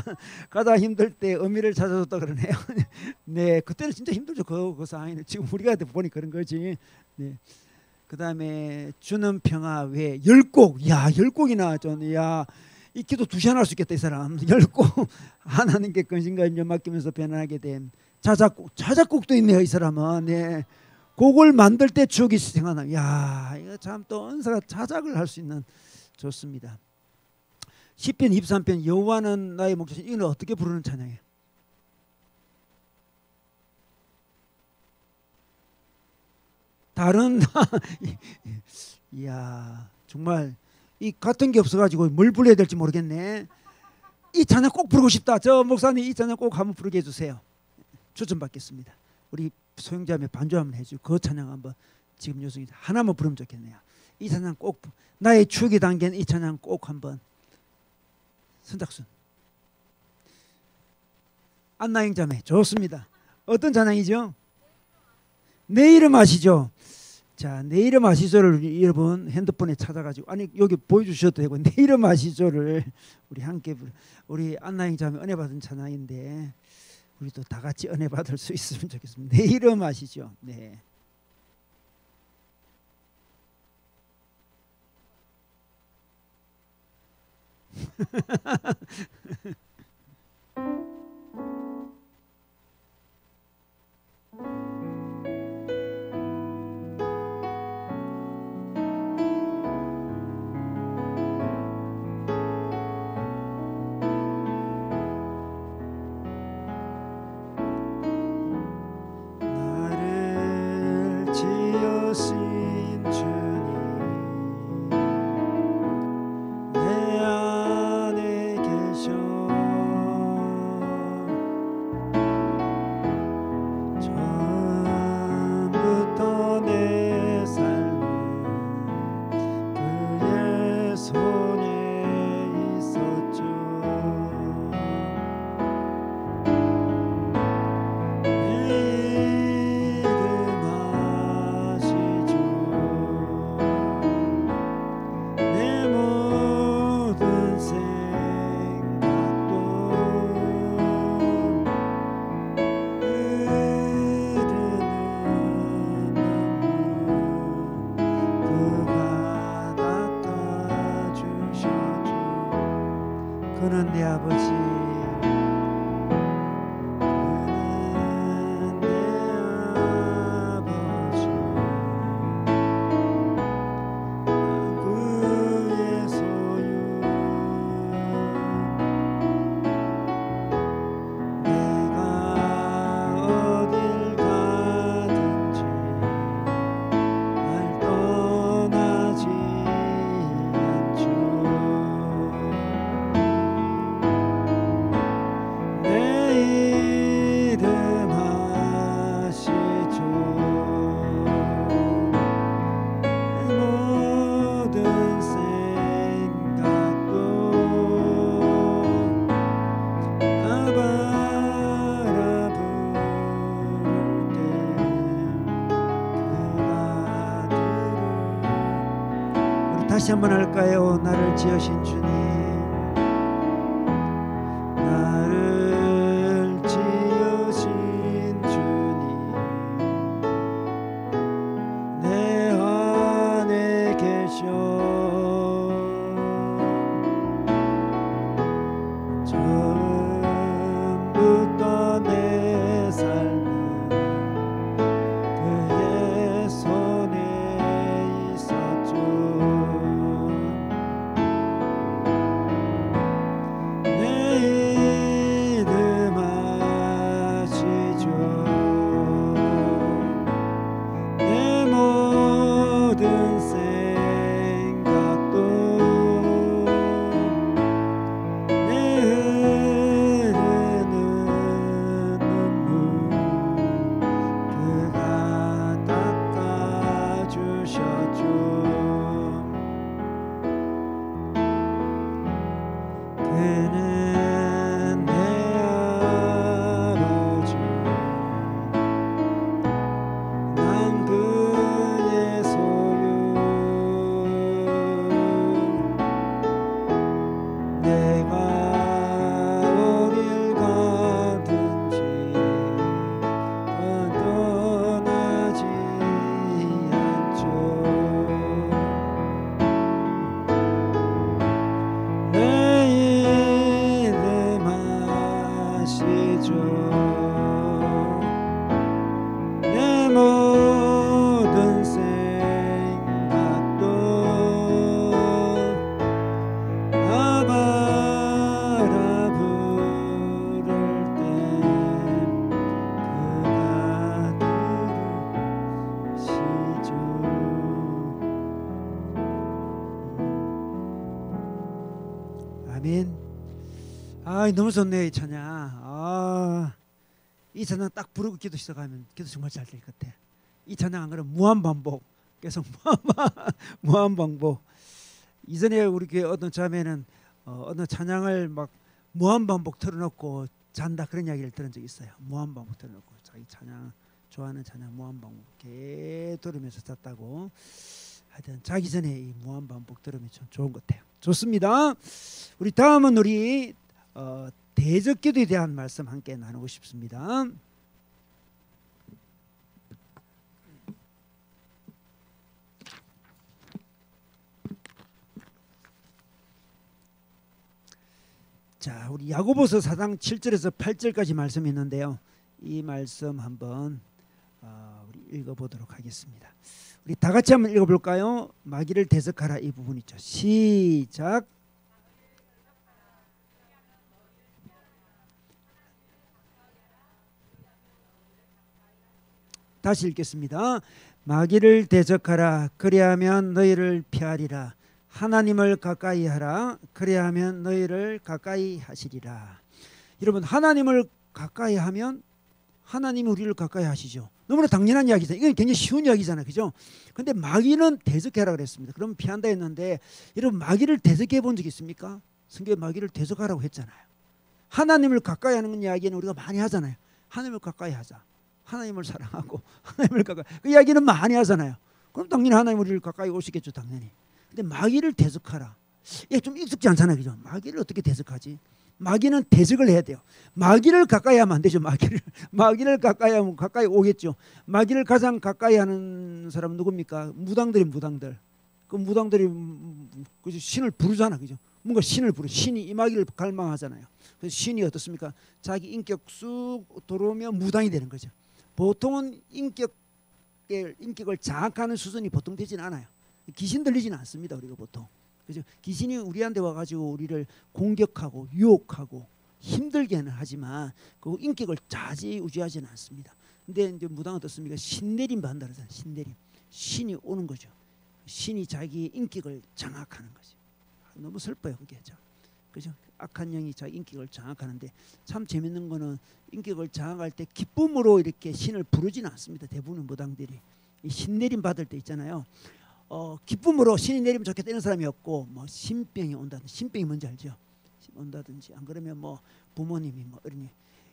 가장 힘들 때 의미를 찾아줬다 그러네요. 네, 그때는 진짜 힘들죠. 그 상황에는 지금 우리가 보니 그런 거지. 네. 그 다음에 주는 평화 외 10곡. 야, 10곡이나 좀, 야, 이 기도 2시간 할 수 있겠다 이 사람. 10곡 하나님께 근심과 염려 맡기면서 변화하게 된 자작곡도 있네요 이 사람은. 네, 곡을 만들 때 추억이 생각나. 야, 이거 참 또 은사가 자작을 할 수 있는, 좋습니다. 10편 23편 여호와는 나의 목자신. 이건 어떻게 부르는 찬양이에요? 다른 이야, 정말 이 같은 게 없어가지고 뭘 불러야 될지 모르겠네. 이 찬양 꼭 부르고 싶다. 저 목사님 이 찬양 꼭 한번 부르게 해주세요. 추천 받겠습니다. 우리 소영자매 반주 한번 해주고 그 찬양 한번 지금 요즘 하나만 부르면 좋겠네요. 이 찬양 꼭, 나의 추억이 담긴 이 찬양 꼭 한번. 선작순 안나영자매 좋습니다. 어떤 찬양이죠? 내 이름 아시죠? 자, 내 이름 아시죠를 여러분 핸드폰에 찾아가지고, 아니 여기 보여주셔도 되고, 내 이름 아시죠를 우리 함께 우리 안나영 자매 은혜 받은 찬양인데 우리도 다 같이 은혜 받을 수 있으면 좋겠습니다. 내 이름 아시죠? 네. 그는 내 아버지. 다시 한번 할까요? 나를 지으신 주님, 나를 지으신 주님, 내 안에 계셔. 처음부터 내 삶은 그의 손에 있었죠. 그는 내 아버지, 난 그의 소유. 내가 어딜 가든지 떠나지 않죠. 내 모든 생각도 아바라 부를 때 그가 들으시죠. 아멘. 아, 너무 좋네요, 이 찬양. 아, 이 찬양 딱 부르고 기도 시작하면 기도 정말 잘 될 것 같아. 이 찬양 안 그러면 무한 반복, 계속 무한 반복. 이전에 우리 교회 어떤 자매는 어떤 찬양을 막 무한 반복 틀어놓고 잔다, 그런 이야기를 들은 적이 있어요. 무한 반복 틀어놓고 자기 찬양, 좋아하는 찬양 무한 반복 계속 들으면서 잤다고. 하여튼 자기 전에 이 무한 반복 들으면 좀 좋은 것 같아요. 좋습니다. 우리 다음은 우리 대적기도에 대한 말씀 함께 나누고 싶습니다. 자, 우리 야고보서 4장 7절에서 8절까지 말씀이 있는데요. 이 말씀 한번 우리 읽어보도록 하겠습니다. 우리 다 같이 한번 읽어볼까요? 마귀를 대적하라, 이 부분 있죠. 시작. 다시 읽겠습니다. 마귀를 대적하라, 그리하면 너희를 피하리라. 하나님을 가까이 하라, 그리하면 너희를 가까이 하시리라. 여러분, 하나님을 가까이 하면 하나님이 우리를 가까이 하시죠. 너무나 당연한 이야기잖아요. 이건 굉장히 쉬운 이야기잖아요, 그죠? 근데 마귀는 대적해라 그랬습니다. 그럼 피한다 했는데, 여러분 마귀를 대적해 본 적 있습니까? 성경에 마귀를 대적하라고 했잖아요. 하나님을 가까이 하는 이야기는 우리가 많이 하잖아요. 하나님을 가까이 하자, 하나님을 사랑하고 하나님을 가까이, 그 이야기는 많이 하잖아요. 그럼 당연히 하나님 우리를 가까이 오시겠죠, 당연히. 근데 마귀를 대적하라, 이게 좀 익숙지 않잖아요, 그죠? 마귀를 어떻게 대적하지? 마귀는 대적을 해야 돼요. 마귀를 가까이 하면 안 되죠. 마귀를 가까이 하면 가까이 오겠죠. 마귀를 가장 가까이 하는 사람은 누굽니까? 무당들이 무당들. 그 무당들이 신을 부르잖아, 그죠? 뭔가 신을 부르, 신이 임하기를 갈망하잖아요. 그래서 신이 어떻습니까? 자기 인격 쑥 들어오면 무당이 되는 거죠. 보통은 인격을 장악하는 수준이 보통 되지는 않아요. 귀신 들리지는 않습니다. 우리가 보통. 그죠? 귀신이 우리한테 와가지고 우리를 공격하고 유혹하고 힘들게는 하지만 그 인격을 좌지우지하지는 않습니다. 근데 이제 무당은 어떻습니까? 신내림 받는다 그러잖아요. 신내림. 신이 오는 거죠. 신이 자기의 인격을 장악하는 거죠. 너무 슬퍼요, 그게. 그죠? 악한 영이 자기 인격을 장악하는데 참 재밌는 거는 인격을 장악할 때 기쁨으로 이렇게 신을 부르지는 않습니다. 대부분의 무당들이 이 신내림 받을 때 있잖아요. 기쁨으로 신이 내리면 좋겠다 이런 사람이 없고 뭐 신병이 온다든지, 신병이 뭔지 알죠? 온다든지, 안 그러면 뭐 부모님이 뭐 어린이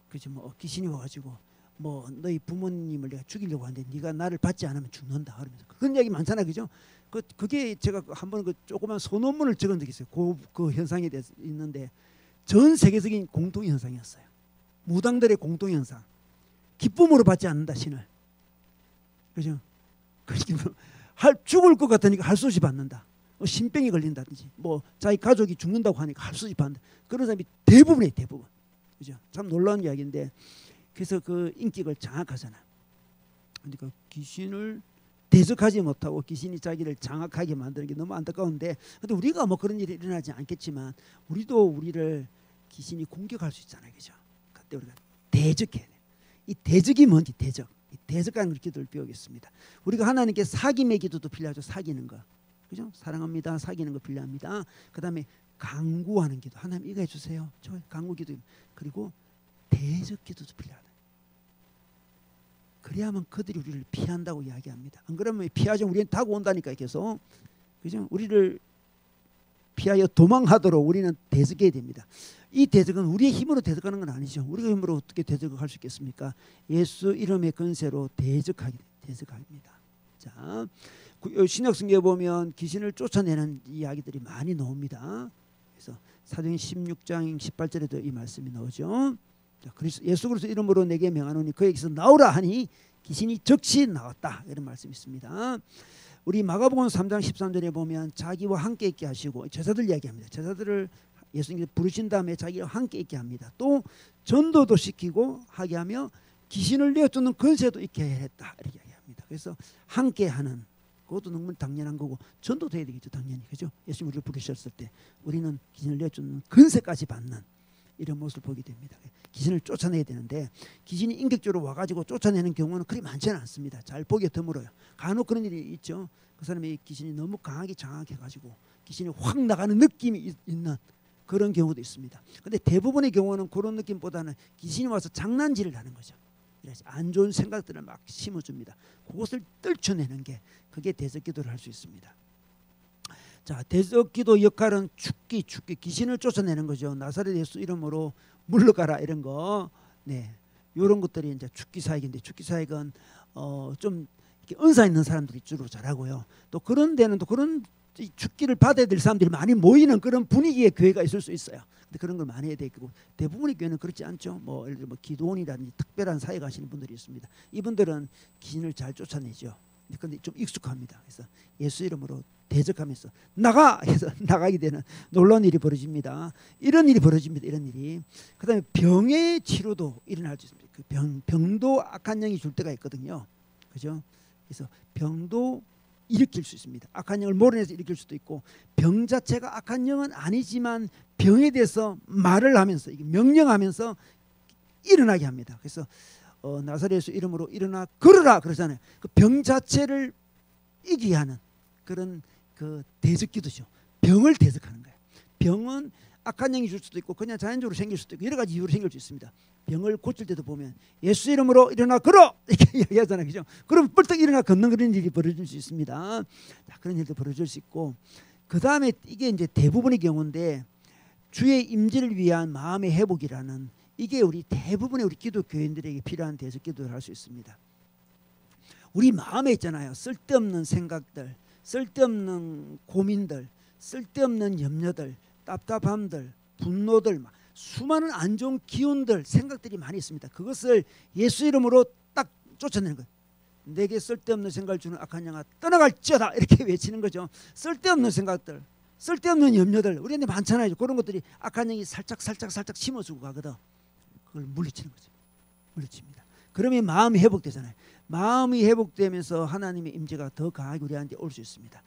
그죠, 뭐 귀신이 와가지고 뭐 너희 부모님을 내가 죽이려고 하는데 네가 나를 받지 않으면 죽는다 그러면서 그런 이야기 많잖아요, 그죠? 그게 제가 한번 그 조그만 소논문을 적은 적이 있어요. 그 현상에 대해서 있는데 전 세계적인 공통 현상이었어요. 무당들의 공통 현상. 기쁨으로 받지 않는다 신을. 그죠? 죽을 것 같으니까 할 수 없이 받는다. 신병이 걸린다든지 뭐 자기 가족이 죽는다고 하니까 할 수 없이 받는다. 그런 사람이 대부분이에요, 대부분. 그죠? 참 놀라운 이야기인데 그래서 그 인격을 장악하잖아. 그러니까 귀신을 대적하지 못하고 귀신이 자기를 장악하게 만드는 게 너무 안타까운데, 근데 우리가 뭐 그런 일이 일어나지 않겠지만 우리도 우리를 귀신이 공격할 수 있잖아요, 그죠? 그때 우리가 대적해야 돼. 이 대적이 뭔지 대적. 이 대적하는 기도를 배우겠습니다. 우리가 하나님께 사귐의 기도도 필요하죠. 사귀는 거, 그죠? 사랑합니다. 사귀는 거 필요합니다. 그 다음에 간구하는 기도. 하나님 이거 해주세요. 저 간구 기도. 그리고 대적 기도도 필요하다. 그래야만 그들이 우리를 피한다고 이야기합니다. 안 그러면 피하지 우리는 타고 온다니까 계속. 그죠? 우리를 피하여 도망하도록 우리는 대적해야 됩니다. 이 대적은 우리의 힘으로 대적하는 건 아니죠. 우리가 힘으로 어떻게 대적을 할 수 있겠습니까? 예수 이름의 권세로 대적합니다. 자, 신약성경에 보면 귀신을 쫓아내는 이야기들이 많이 나옵니다. 그래서 사도행 16장 18절에도 이 말씀이 나오죠. 자, 예수 그리스도 이름으로 내게 명하노니 그에게서 나오라 하니 귀신이 즉시 나왔다, 이런 말씀이 있습니다. 우리 마가복음 3장 13절에 보면 자기와 함께 있게 하시고, 제자들 이야기합니다. 제자들을 예수님께서 부르신 다음에 자기와 함께 있게 합니다. 또 전도도 시키고 하게 하며 귀신을 내어쫓는 권세도 있게 했다, 이렇게 이야기합니다. 그래서 함께하는 그것도 너무 당연한 거고, 전도도 해야 되겠죠, 당연히. 그죠? 예수님 우리를 부르셨을 때 우리는 귀신을 내어쫓는 권세까지 받는 이런 모습을 보게 됩니다. 귀신을 쫓아내야 되는데 귀신이 인격적으로 와가지고 쫓아내는 경우는 그리 많지는 않습니다. 잘 보기 드물어요. 간혹 그런 일이 있죠. 그 사람이 귀신이 너무 강하게 장악해가지고 귀신이 확 나가는 느낌이 있는 그런 경우도 있습니다. 근데 대부분의 경우는 그런 느낌보다는 귀신이 와서 장난질을 하는 거죠. 안 좋은 생각들을 막 심어줍니다. 그것을 떨쳐내는 게, 그게 대적기도를 할 수 있습니다. 자, 대적기도 역할은 죽기 귀신을 쫓아내는 거죠. 나사렛 예수 이름으로 물러가라, 이런 거. 네, 이런 것들이 이제 죽기 사역인데, 죽기 사역은 좀 이렇게 은사 있는 사람들이 주로 잘하고요. 또 그런 데는 또 그런 죽기를 받아야 될 사람들이 많이 모이는 그런 분위기의 교회가 있을 수 있어요. 근데 그런 걸 많이 해야 되고, 대부분의 교회는 그렇지 않죠. 뭐 예를 들어 뭐 기도원이라든지 특별한 사역 하시는 분들이 있습니다. 이분들은 귀신을 잘 쫓아내죠. 근데 좀 익숙합니다. 그래서 예수 이름으로 대적하면서 나가 해서 나가게 되는 놀라운 일이 벌어집니다. 이런 일이 벌어집니다. 이런 일이. 그다음에 병의 치료도 일어날 수 있습니다. 그 병도 악한 영이 줄 때가 있거든요. 그죠? 그래서 병도 일으킬 수 있습니다. 악한 영을 몰아내서 일으킬 수도 있고, 병 자체가 악한 영은 아니지만 병에 대해서 말을 하면서, 이게 명령하면서 일어나게 합니다. 그래서 나사렛 이름으로 일어나 걸으라 그러잖아요. 그 병 자체를 이기게 하는 그런 그 대적기도죠. 병을 대적하는 거예요. 병은 악한 영이 줄 수도 있고 그냥 자연적으로 생길 수도 있고 여러 가지 이유로 생길 수 있습니다. 병을 고칠 때도 보면 예수 이름으로 일어나 걸어 이렇게 이야기하잖아요, 그죠? 그럼 뻘떡 일어나 걷는 그런 일이 벌어질 수 있습니다. 자, 그런 일도 벌어질 수 있고, 그 다음에 이게 이제 대부분의 경우인데, 주의 임재를 위한 마음의 회복이라는, 이게 우리 대부분의 우리 기도 교인들에게 필요한 대적 기도를 할 수 있습니다. 우리 마음에 있잖아요, 쓸데없는 생각들, 쓸데없는 고민들, 쓸데없는 염려들, 답답함들, 분노들, 수많은 안 좋은 기운들, 생각들이 많이 있습니다. 그것을 예수 이름으로 딱 쫓아내는 거예요. 내게 쓸데없는 생각을 주는 악한 영아 떠나갈지어다, 이렇게 외치는 거죠. 쓸데없는 생각들, 쓸데없는 염려들 우리한테 많잖아요. 그런 것들이 악한 영이 살짝 심어주고 가거든. 그걸 물리치는 거죠. 물리칩니다. 그러면 마음이 회복되잖아요. 마음이 회복되면서 하나님의 임재가 더 강하게 우리한테 올 수 있습니다.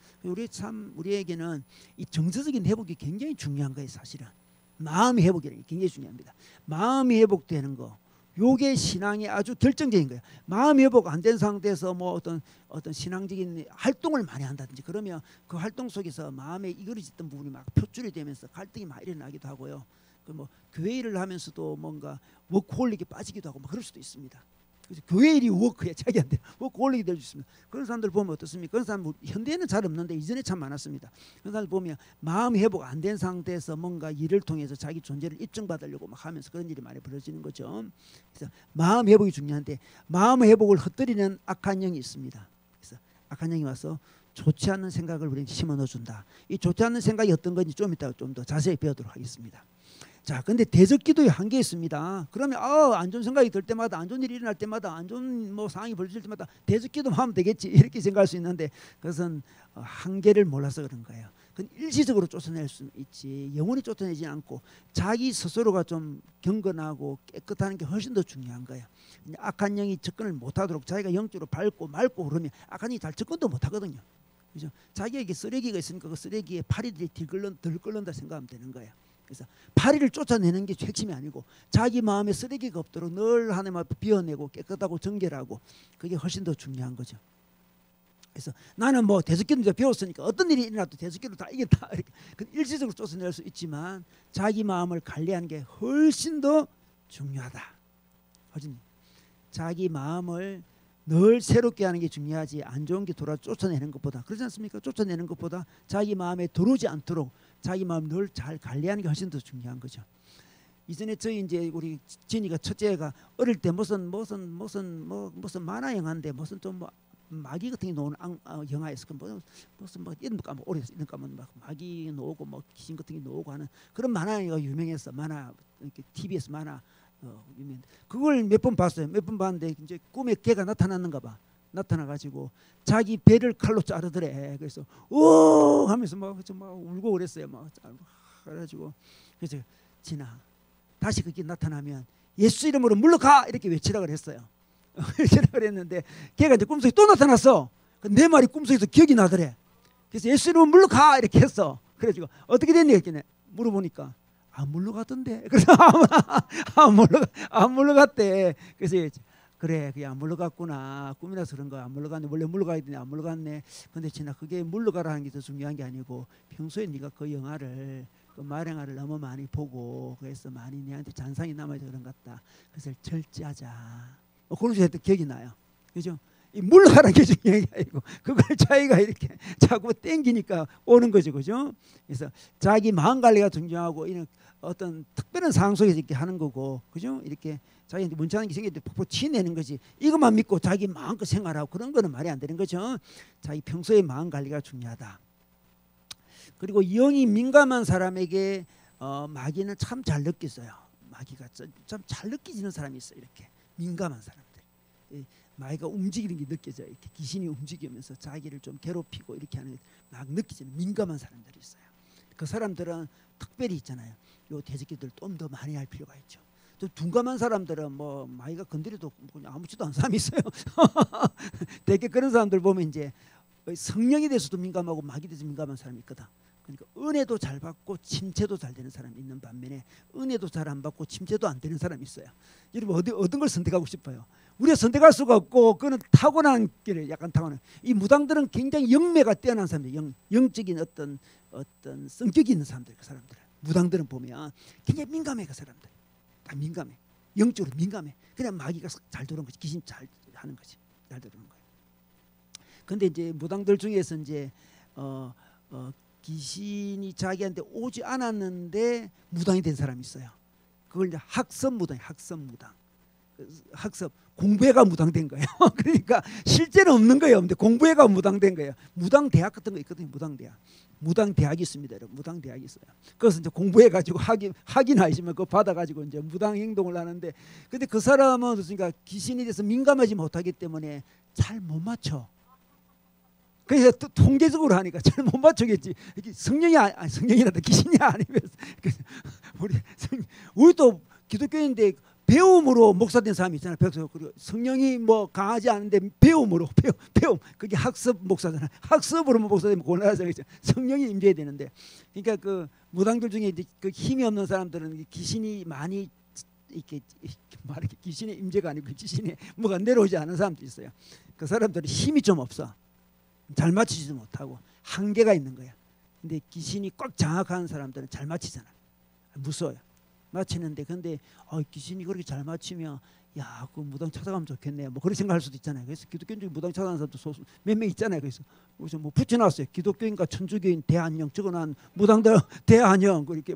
우리에게는 이 정서적인 회복이 굉장히 중요한 거예요. 사실은 마음의 회복이라는 게 굉장히 중요합니다. 마음이 회복되는 거, 요게 신앙의 아주 결정적인 거예요. 마음이 회복 안 된 상태에서 뭐 어떤 신앙적인 활동을 많이 한다든지 그러면 그 활동 속에서 마음에 이그러졌던 부분이 막 표출이 되면서 갈등이 많이 일어나기도 하고요. 그 뭐 교회 일을 하면서도 뭔가 워크홀릭에 빠지기도 하고 막 그럴 수도 있습니다. 그래서 교회 일이 워크에 자기한테 워크홀릭이 될 수 있습니다. 그런 사람들 보면 어떻습니까? 그런 사람 현대에는 잘 없는데 이전에 참 많았습니다. 그런 사람들 보면 마음이 회복 안 된 상태에서 뭔가 일을 통해서 자기 존재를 입증받으려고 막 하면서 그런 일이 많이 벌어지는 거죠. 그래서 마음 회복이 중요한데 마음 회복을 흩뜨리는 악한 영이 있습니다. 그래서 악한 영이 와서 좋지 않은 생각을 우리에게 심어 넣어준다. 이 좋지 않은 생각이 어떤 건지 좀 이따가 좀 더 자세히 배우도록 하겠습니다. 자, 근데 대적기도에 한계 있습니다. 그러면 안 좋은 생각이 들 때마다, 안 좋은 일이 일어날 때마다, 안 좋은 뭐 상황이 벌어질 때마다 대적기도만 하면 되겠지 이렇게 생각할 수 있는데 그것은 한계를 몰라서 그런 거예요. 그건 일시적으로 쫓아낼 수 있지 영원히 쫓아내지 않고 자기 스스로가 좀 경건하고 깨끗한 게 훨씬 더 중요한 거예요. 악한 영이 접근을 못하도록 자기가 영적으로 밟고 말고 그러면 악한 영이 잘 접근도 못하거든요. 그죠? 자기에게 쓰레기가 있으니까 그 쓰레기에 파리들이 들끓는다 생각하면 되는 거예요. 그래서 파리를 쫓아내는 게 핵심이 아니고 자기 마음에 쓰레기가 없도록 늘 하나님 앞에 비워내고 깨끗하고 정결하고 그게 훨씬 더 중요한 거죠. 그래서 나는 뭐 대적기도 이제 배웠으니까 어떤 일이 일어나도 대적기도 다 이겼다 이렇게 일시적으로 쫓아낼 수 있지만 자기 마음을 관리하는 게 훨씬 더 중요하다. 훨씬 자기 마음을 늘 새롭게 하는 게 중요하지 안 좋은 게 돌아 쫓아내는 것보다 그렇지 않습니까? 쫓아내는 것보다 자기 마음에 들어오지 않도록 자기 마음 늘 잘 관리하는 게 훨씬 더 중요한 거죠. 이전에 저희 이제 우리 진이가 첫째가 어릴 때 무슨 만화 영화인데 무슨 좀 뭐 마귀 같은 게 나오는 영화에서 무슨 뭐 이런 거 오래 이런 거 막 마귀 나오고 뭐 귀신 같은 게 나오고 하는 그런 만화가 유명했어. 만화 이렇게 TBS 만화 유명. 그걸 몇 번 봤어요. 몇 번 봤는데 이제 꿈에 개가 나타났는가 봐. 나타나가지고 자기 배를 칼로 자르더래. 그래서 오 하면서 막 울고 그랬어요. 막 그래가지고 그래서 진아 다시 그게 나타나면 예수 이름으로 물러가 이렇게 외치라 그랬어요. 외치라 그랬는데 걔가 이제 꿈속에 또 나타났어. 내 말이 꿈속에서 기억이 나더래. 그래서 예수 이름으로 물러가 이렇게 했어. 그래가지고 어떻게 됐니 했더니 물어보니까 안 물러가던데. 그래서 안 물러갔대. 그래서 그래 그게 안 물러갔구나. 꿈이라서 그런 거야. 안 물러갔네. 원래 물러가야 되네. 안 물러갔네. 근데 진아 그게 물러가라는 게 더 중요한 게 아니고 평소에 네가 그 영화를 그 말영화를 너무 많이 보고 그래서 많이 내한테 잔상이 남아서 그런 것 같다. 그래서 절제하자. 그런 식으로 기억이 나요. 그죠? 이 물러가라는 게 중요한 게 아니고 그걸 자기가 이렇게 자꾸 땡기니까 오는 거죠. 그죠? 그래서 자기 마음 관리가 중요하고 이런 어떤 특별한 상황 속에서 이렇게 하는 거고 그죠? 이렇게 자기한테 문제하는 게 생길 때 푹푹 치내는 거지. 이것만 믿고 자기 마음껏 생활하고 그런 거는 말이 안 되는 거죠. 자기 평소에 마음 관리가 중요하다. 그리고 영이 민감한 사람에게 마귀는 참 잘 느껴져요. 마귀가 참 잘 느껴지는 사람이 있어요. 이렇게 민감한 사람들. 마귀가 움직이는 게 느껴져요. 이렇게 귀신이 움직이면서 자기를 좀 괴롭히고 이렇게 하는 게 막 느껴지는 민감한 사람들이 있어요. 그 사람들은 특별히 있잖아요. 요 대적기도를 좀 더 많이 할 필요가 있죠. 또 둔감한 사람들은 뭐 마귀가 건드려도 그냥 아무렇지도 않은 사람이 있어요. 되게 그런 사람들 보면 이제 성령에 대해서도 민감하고 마귀에 대해서 민감한 사람이 있거든. 그러니까 은혜도 잘 받고 침체도 잘 되는 사람이 있는 반면에 은혜도 잘 안 받고 침체도 안 되는 사람이 있어요. 여러분 어떤 걸 선택하고 싶어요? 우리가 선택할 수가 없고 그거는 타고난 길을 약간 타고난. 이 무당들은 굉장히 영매가 뛰어난 사람들, 영적인 어떤 성격이 있는 사람들, 그 사람들. 무당들은 보면 굉장히 민감해 그 사람들. 다 민감해. 영적으로 민감해. 그냥 마귀가 잘 들어오는 거지. 귀신 잘 하는 거지. 잘 들어오는 거예요. 근데 이제 무당들 중에서 이제 귀신이 자기한테 오지 않았는데 무당이 된 사람이 있어요. 그걸 이제 학습 무당이에요. 학습 무당. 학습 공부해가 무당된 거예요. 그러니까 실제는 없는 거예요. 근데 공부해가 무당된 거예요. 무당 대학 같은 거 있거든요. 무당 대학. 무당 대학이 있습니다. 여러분. 무당 대학이 있어요. 그래서 이제 공부해 가지고 확인하시면 그거 받아 가지고 이제 무당 행동을 하는데 근데 그 사람은 그러니까 귀신에 대해서 민감하지 못하기 때문에 잘 못 맞춰. 그래서 통계적으로 하니까 잘 못 맞추겠지. 성령이 성령이라도 귀신이 아니면 우리도 기독교인데 배움으로 목사된 사람이 있잖아요. 그리고 성령이 뭐 강하지 않은데 배움으로 배움 그게 학습 목사잖아요. 학습으로 목사되면 곤란하잖아요. 성령이 임재해야 되는데, 그러니까 그 무당들 중에 이제 그 힘이 없는 사람들은 귀신이 많이 이렇게 말하기 귀신의 임재가 아니고 귀신이 뭐가 내려오지 않은 사람도 있어요. 그 사람들은 힘이 좀 없어. 잘 맞추지도 못하고 한계가 있는 거야. 근데 귀신이 꽉 장악하는 사람들은 잘 맞히잖아. 무서워요. 맞히는데 근데 귀신이 그렇게 잘 맞히면 야, 그 무당 찾아가면 좋겠네. 뭐 그런 생각할 수도 있잖아요. 그래서 기독교인 중에 무당 찾아가는 사람도 몇 명 있잖아요. 그래서 뭐 붙여놨어요. 기독교인과 천주교인 대안영 적어놓은 무당들 대안영 그렇게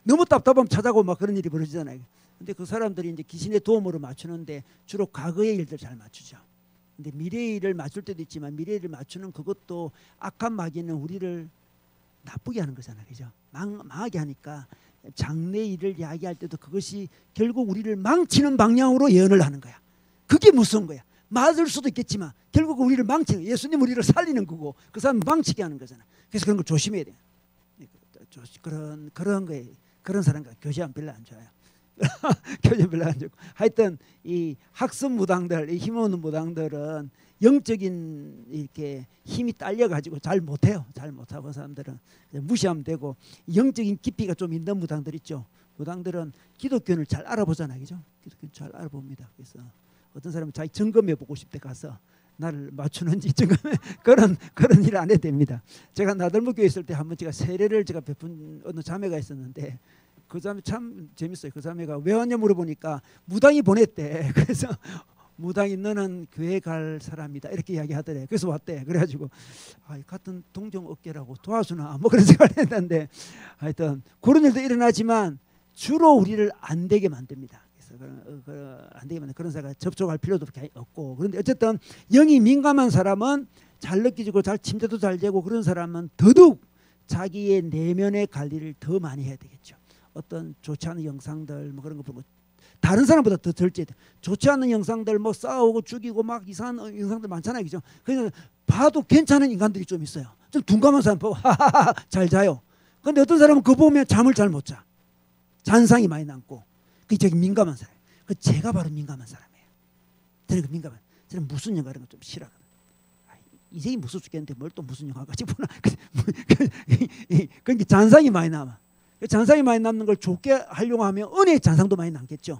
너무 답답하면 찾아고 막 그런 일이 벌어지잖아요. 근데 그 사람들이 이제 귀신의 도움으로 맞추는데 주로 과거의 일들 잘 맞추죠. 근데 미래의 일을 맞출 때도 있지만 미래의 일을 맞추는 그것도 악한 마귀는 우리를 나쁘게 하는 거잖아요. 그죠? 망하게 하니까 장래 일을 이야기할 때도 그것이 결국 우리를 망치는 방향으로 예언을 하는 거야. 그게 무서운 거야. 맞을 수도 있겠지만 결국 우리를 망치는 거야. 예수님 우리를 살리는 거고 그 사람 망치게 하는 거잖아. 그래서 그런 걸 조심해야 돼. 그런 거에 그런 사람과 교제하면 별로 안 좋아요. 교제 별로 안 좋고 하여튼 이 학습 무당들, 이 힘 없는 무당들은 영적인 이렇게 힘이 딸려 가지고 잘 못해요. 잘 못하고 사람들은 무시하면 되고, 영적인 깊이가 좀 있는 무당들 있죠. 무당들은 기독교를 잘 알아보잖아요, 그죠? 기독교 잘 알아봅니다. 그래서 어떤 사람은 자기 점검해 보고 싶대 가서 나를 맞추는지 점검해 그런 일을 안 해도 됩니다. 제가 나들목교에 있을 때 한번 제가 세례를 제가 베푼 어느 자매가 있었는데 그 자매 참 재밌어요. 그 자매가 왜 왔냐 물어보니까 무당이 보냈대. 그래서 무당이 너는 교회 갈 사람이다 이렇게 이야기하더래. 그래서 왔대. 그래가지고 같은 동정 업계라고 도와주나 뭐 그런 생각을 했는데 하여튼 그런 일도 일어나지만 주로 우리를 안 되게 만듭니다. 그래서 안 되게 만든 그런 사람과 접촉할 필요도 없고, 그런데 어쨌든 영이 민감한 사람은 잘 느끼고 잘 침대도 잘 재고 그런 사람은 더더욱 자기의 내면의 관리를 더 많이 해야 되겠죠. 어떤 좋지 않은 영상들 뭐 그런 거 보고 다른 사람보다 더 절제돼. 좋지 않은 영상들 뭐 싸우고 죽이고 막 이상한 영상들 많잖아요, 그죠? 그래서 봐도 괜찮은 인간들이 좀 있어요. 좀 둔감한 사람 보고 하하하 잘 자요. 근데 어떤 사람은 그거 보면 잠을 잘 못 자. 잔상이 많이 남고. 그 저기 민감한 사람. 그 제가 바로 민감한 사람이에요. 저는 그 민감한. 저는 무슨 영화 이런 거 좀 싫어하거든. 이생이 무서워 죽겠는데 뭘 또 무슨 영화까지 보나. 그러니까 잔상이 많이 남아. 잔상이 많이 남는 걸 좋게 하려고 하면 은혜의 잔상도 많이 남겠죠.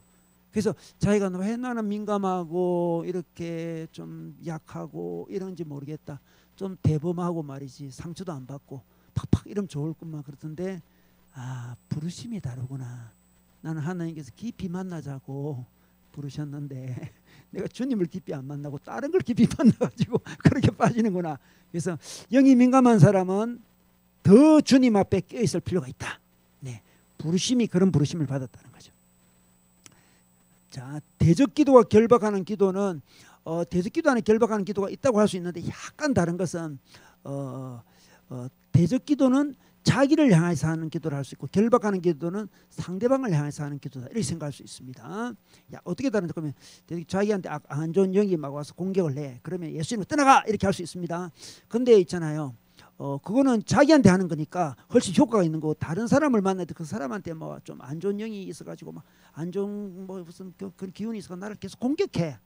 그래서 자기가 왜 나는 민감하고 이렇게 좀 약하고 이런지 모르겠다. 좀 대범하고 말이지 상처도 안 받고 팍팍 이러면 좋을 것만 그렇던데 부르심이 다르구나. 나는 하나님께서 깊이 만나자고 부르셨는데 내가 주님을 깊이 안 만나고 다른 걸 깊이 만나가지고 그렇게 빠지는구나. 그래서 영이 민감한 사람은 더 주님 앞에 껴있을 필요가 있다. 네, 부르심이 그런 부르심을 받았다는 거죠. 자, 대적기도와 결박하는 기도는 대적기도와는 결박하는 기도가 있다고 할 수 있는데 약간 다른 것은 대적기도는 자기를 향해서 하는 기도를 할 수 있고 결박하는 기도는 상대방을 향해서 하는 기도다 이렇게 생각할 수 있습니다. 어떻게 다른지 그러면 자기한테 안 좋은 영이 막 와서 공격을 해. 그러면 예수님을 떠나가 이렇게 할 수 있습니다. 근데 있잖아요. 그거는 자기한테 하는 거니까 훨씬 효과가 있는 거고, 다른 사람을 만날 때 그 사람한테 뭐 좀 안 좋은 영이 있어가지고 막 안 좋은 뭐 무슨 그런 기운이 있어서 나를 계속 공격해.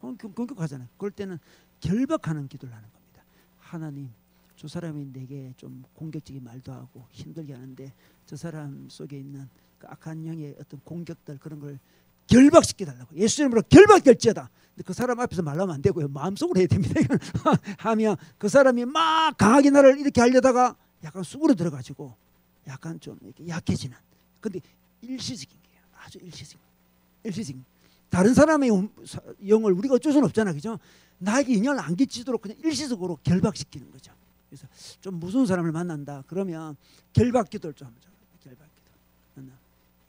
공격하잖아요. 그럴 때는 결박하는 기도를 하는 겁니다. 하나님, 저 사람이 내게 좀 공격적인 말도 하고 힘들게 하는데 저 사람 속에 있는 그 악한 영의 어떤 공격들 그런 걸 결박시켜 달라고. 예수님으로 결박될지어다. 근데 그 사람 앞에서 말하면 안 되고요. 마음속으로 해야 됩니다. 하면 그 사람이 막 강하게 나를 이렇게 하려다가 약간 쑥으로 들어가지고 약간 좀 이렇게 약해지는. 근데 일시적인 거예요. 아주 일시적인. 다른 사람의 영을 우리가 어쩔 수는 없잖아, 그죠? 나에게 인연을 안 끼치도록 그냥 일시적으로 결박시키는 거죠. 그래서 좀 무서운 사람을 만난다. 그러면 결박기도를 좀 하죠. 결박기도.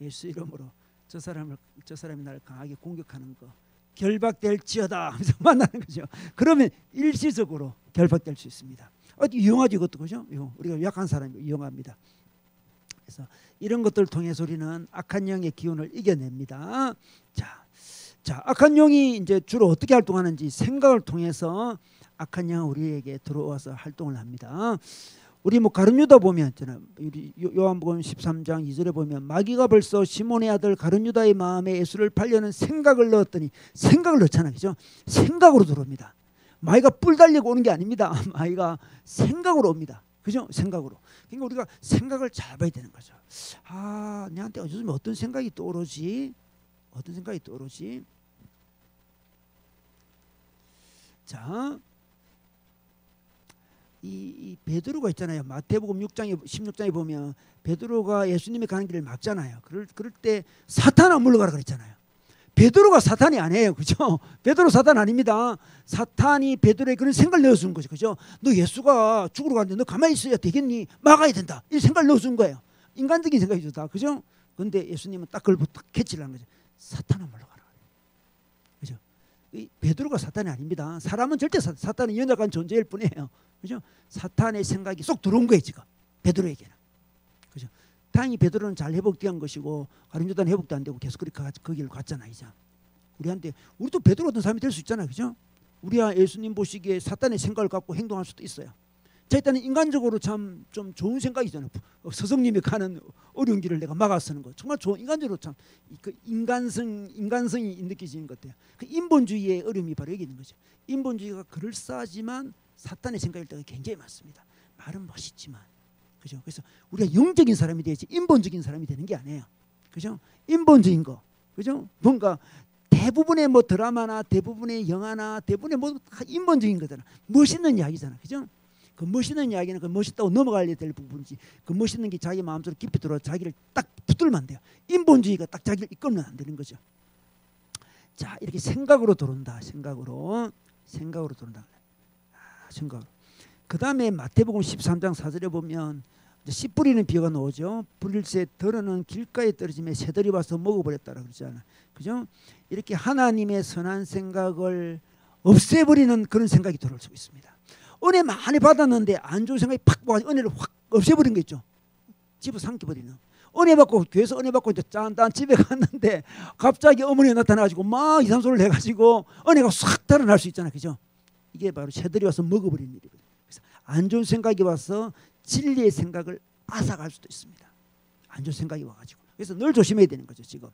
예수 이름으로 저 사람이 나를 강하게 공격하는 거 결박될지어다 하면서 만나는 거죠. 그러면 일시적으로 결박될 수 있습니다. 유용하지 그것도, 그죠? 우리가 약한 사람이 이용합니다. 그래서 이런 것들을 통해서 우리는 악한 영의 기운을 이겨냅니다. 자, 악한 영이 이제 주로 어떻게 활동하는지 생각을 통해서 악한 영은 우리에게 들어와서 활동을 합니다. 우리 뭐 가룟유다 보면 우리 요한복음 13장 2절에 보면 마귀가 벌써 시몬의 아들 가룟유다의 마음에 예수를 팔려는 생각을 넣었더니 생각을 넣잖아요. 그죠? 생각으로 들어옵니다. 마귀가 뿔 달리고 오는 게 아닙니다. 마귀가 생각으로 옵니다. 그죠? 생각으로. 그러니까 우리가 생각을 잘 봐야 되는 거죠. 아, 내한테 요즘 어떤 생각이 떠오르지? 어떤 생각이 떠오르지? 자, 이 베드로가 있잖아요. 마태복음 6장에 16장에 보면 베드로가 예수님이 가는 길을 막잖아요. 그럴 때 사탄아 물러가라 그랬잖아요. 베드로가 사탄이 아니에요. 그죠? 베드로 사탄 아닙니다. 사탄이 베드로에 그런 생각을 넣어준 거죠. 그죠? 너 예수가 죽으러 가는데 너 가만히 있어야 되겠니? 막아야 된다. 이 생각을 넣어준 거예요. 인간적인 생각이죠. 다. 그죠? 근데 예수님은 딱 그걸 딱 캐치를 한 거죠. 사탄아 물러가라. 그죠? 이 베드로가 사탄이 아닙니다. 사람은 절대 사탄은 연약한 존재일 뿐이에요. 그죠? 사탄의 생각이 쏙 들어온 거예요. 지금 베드로에게는. 그죠? 다행히 베드로는 잘 회복된 것이고 가룟유다는 회복도 안 되고 계속 그렇게 그 길을 갔잖아요. 이제 우리도 베드로 같은 사람이 될 수 있잖아요. 그죠? 우리야 예수님 보시기에 사탄의 생각을 갖고 행동할 수도 있어요. 자, 일단은 인간적으로 참 좀 좋은 생각이잖아요. 스승님이 가는 어려운 길을 내가 막아서는 거 정말 좋은, 인간적으로 참 그 인간성이 느껴지는 것 같아요. 그 인본주의의 어려움이 바로 여기 있는 거죠. 인본주의가 그럴싸하지만 사탄의 생각일 때가 굉장히 많습니다. 말은 멋있지만, 그죠? 그래서 우리가 영적인 사람이 되지 인본적인 사람이 되는 게 아니에요. 그죠? 인본적인 거, 그죠? 뭔가 대부분의 뭐 드라마나 대부분의 영화나 대부분의 뭐 인본적인 거잖아. 멋있는 이야기잖아, 그죠? 그 멋있는 이야기는 그 멋있다고 넘어가야 될 부분이지. 그 멋있는 게 자기 마음속으로 깊이 들어 자기를 딱 붙들면 안 돼요. 인본주의가 딱 자기를 이끌면 안 되는 거죠. 자, 이렇게 생각으로 들어온다. 생각으로 들어온다. 생각으로. 그 다음에 마태복음 13장 4절에 보면 씨 뿌리는 비유가 나오죠. 뿌릴새 덜어는 길가에 떨어지며 새들이 와서 먹어버렸다라 그러잖아요. 그죠? 이렇게 하나님의 선한 생각을 없애버리는 그런 생각이 들어올 수 있습니다. 은혜 많이 받았는데 안 좋은 생각이 팍 와서 은혜를 확 없애버린 거 있죠. 집어삼켜버리는. 은혜 받고 교회에서 은혜 받고 이제 짠짠 집에 갔는데 갑자기 어머니가 나타나가지고 막 이상한 소리를 해가지고 은혜가 싹 달아날 수 있잖아요. 그죠? 이게 바로 새들이 와서 먹어버리는 일이거든요. 그래서 안 좋은 생각이 와서 진리의 생각을 앗아갈 수도 있습니다. 안 좋은 생각이 와가지고. 그래서 늘 조심해야 되는 거죠. 지금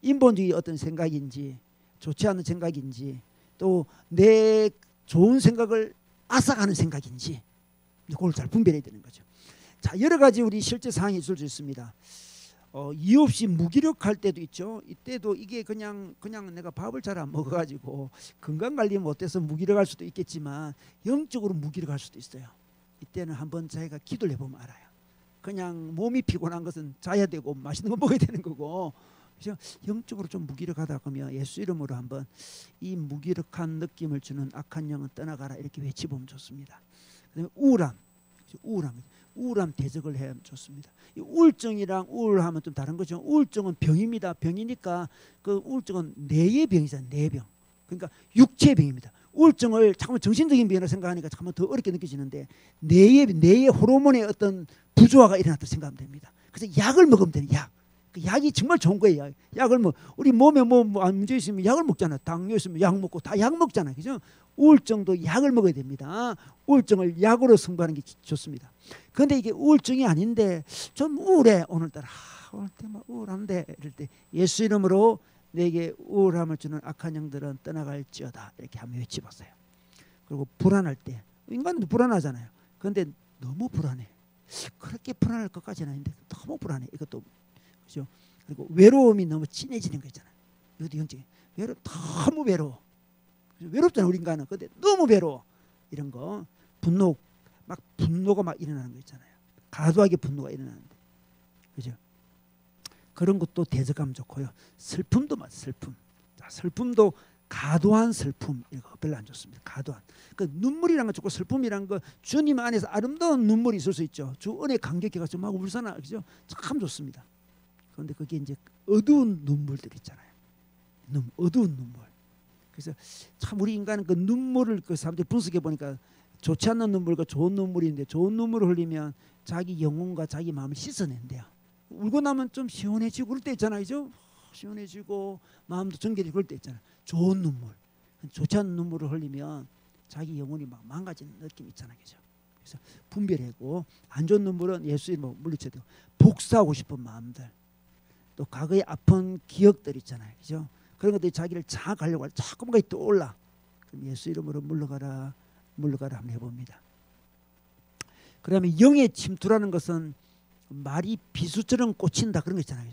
인본주의 어떤 생각인지 좋지 않은 생각인지 또 내 좋은 생각을 앗아가는 생각인지 그걸 잘 분별해야 되는 거죠. 자, 여러 가지 우리 실제 상황이 있을 수 있습니다. 이유 없이 무기력할 때도 있죠. 이때도 이게 그냥 내가 밥을 잘 안 먹어가지고 건강 관리 못해서 무기력할 수도 있겠지만 영적으로 무기력할 수도 있어요. 이때는 한번 자기가 기도를 해보면 알아요. 그냥 몸이 피곤한 것은 자야 되고 맛있는 거 먹어야 되는 거고, 그래서 영적으로 좀 무기력하다 그러면 예수 이름으로 한번 이 무기력한 느낌을 주는 악한 영은 떠나가라 이렇게 외치보면 좋습니다. 그다음에 우울함 대적을 해야 좋습니다. 이 우울증이랑 우울함은 좀 다른 거죠. 우울증은 병입니다. 병이니까 그 우울증은 뇌의 병이잖아요. 뇌병. 그러니까 육체의 병입니다. 우울증을 잠깐만 정신적인 병이라 생각하니까 잠깐만 더 어렵게 느껴지는데 뇌의 호르몬의 어떤 부조화가 일어났다 생각하면 됩니다. 그래서 약을 먹으면 되는 약. 그 약이 정말 좋은 거예요. 약을 우리 몸에 뭐 문제 있으면 약을 먹잖아요. 당뇨 있으면 약 먹고 다 약 먹잖아요. 그죠? 우울증도 약을 먹어야 됩니다. 우울증을 약으로 승부하는 게 좋습니다. 그런데 이게 우울증이 아닌데 좀 우울해 오늘따라 오늘 막 우울한데 이럴 때 예수 이름으로 내게 우울함을 주는 악한 영들은 떠나갈지어다 이렇게 한번 외쳐보세요. 그리고 불안할 때 인간은 불안하잖아요. 그런데 너무 불안해. 그렇게 불안할 것까지는 아닌데 너무 불안해. 이것도 그죠? 그리고 외로움이 너무 진해지는 거 있잖아요. 이것도 영적인 너무 외로워. 외롭잖아요, 우리 인간은. 근데 너무 외로워. 이런 거 분노가 막 일어나는 거 있잖아요. 과도하게 분노가 일어나는데, 그죠? 그런 것도 대적하면 좋고요. 슬픔도 슬픔. 자, 슬픔도 과도한 슬픔 이거 별로 안 좋습니다. 과도한. 그 눈물이란 거 좋고 슬픔이란 거 주님 안에서 아름다운 눈물이 있을 수 있죠. 주 은혜 감격해가지고 막 울산하죠. 참 좋습니다. 그런데 그게 이제 어두운 눈물들 있잖아요. 어두운 눈물. 그래서 참 우리 인간은 그 눈물을 그 사람들이 분석해 보니까 좋지 않는 눈물과 좋은 눈물인데 좋은 눈물을 흘리면 자기 영혼과 자기 마음을 씻어낸대요. 울고 나면 좀 시원해지고 그럴 때 있잖아요. 그죠? 시원해지고 마음도 정결이 그럴 때 있잖아요. 좋은 눈물. 좋지 않은 눈물을 흘리면 자기 영혼이 막 망가지는 느낌이 있잖아요. 그죠? 그래서 분별하고 안 좋은 눈물은 예수 이름으로 물리쳐야 되고 복수하고 싶은 마음들 또 과거의 아픈 기억들 있잖아요. 그죠? 그런 것들이 자기를 장악하려고 할 자꾸만 떠올라. 그럼 예수 이름으로 물러가라 물러가라 한번 해봅니다. 그다음에 영의 침투라는 것은 말이 비수처럼 꽂힌다 그런 거 있잖아요.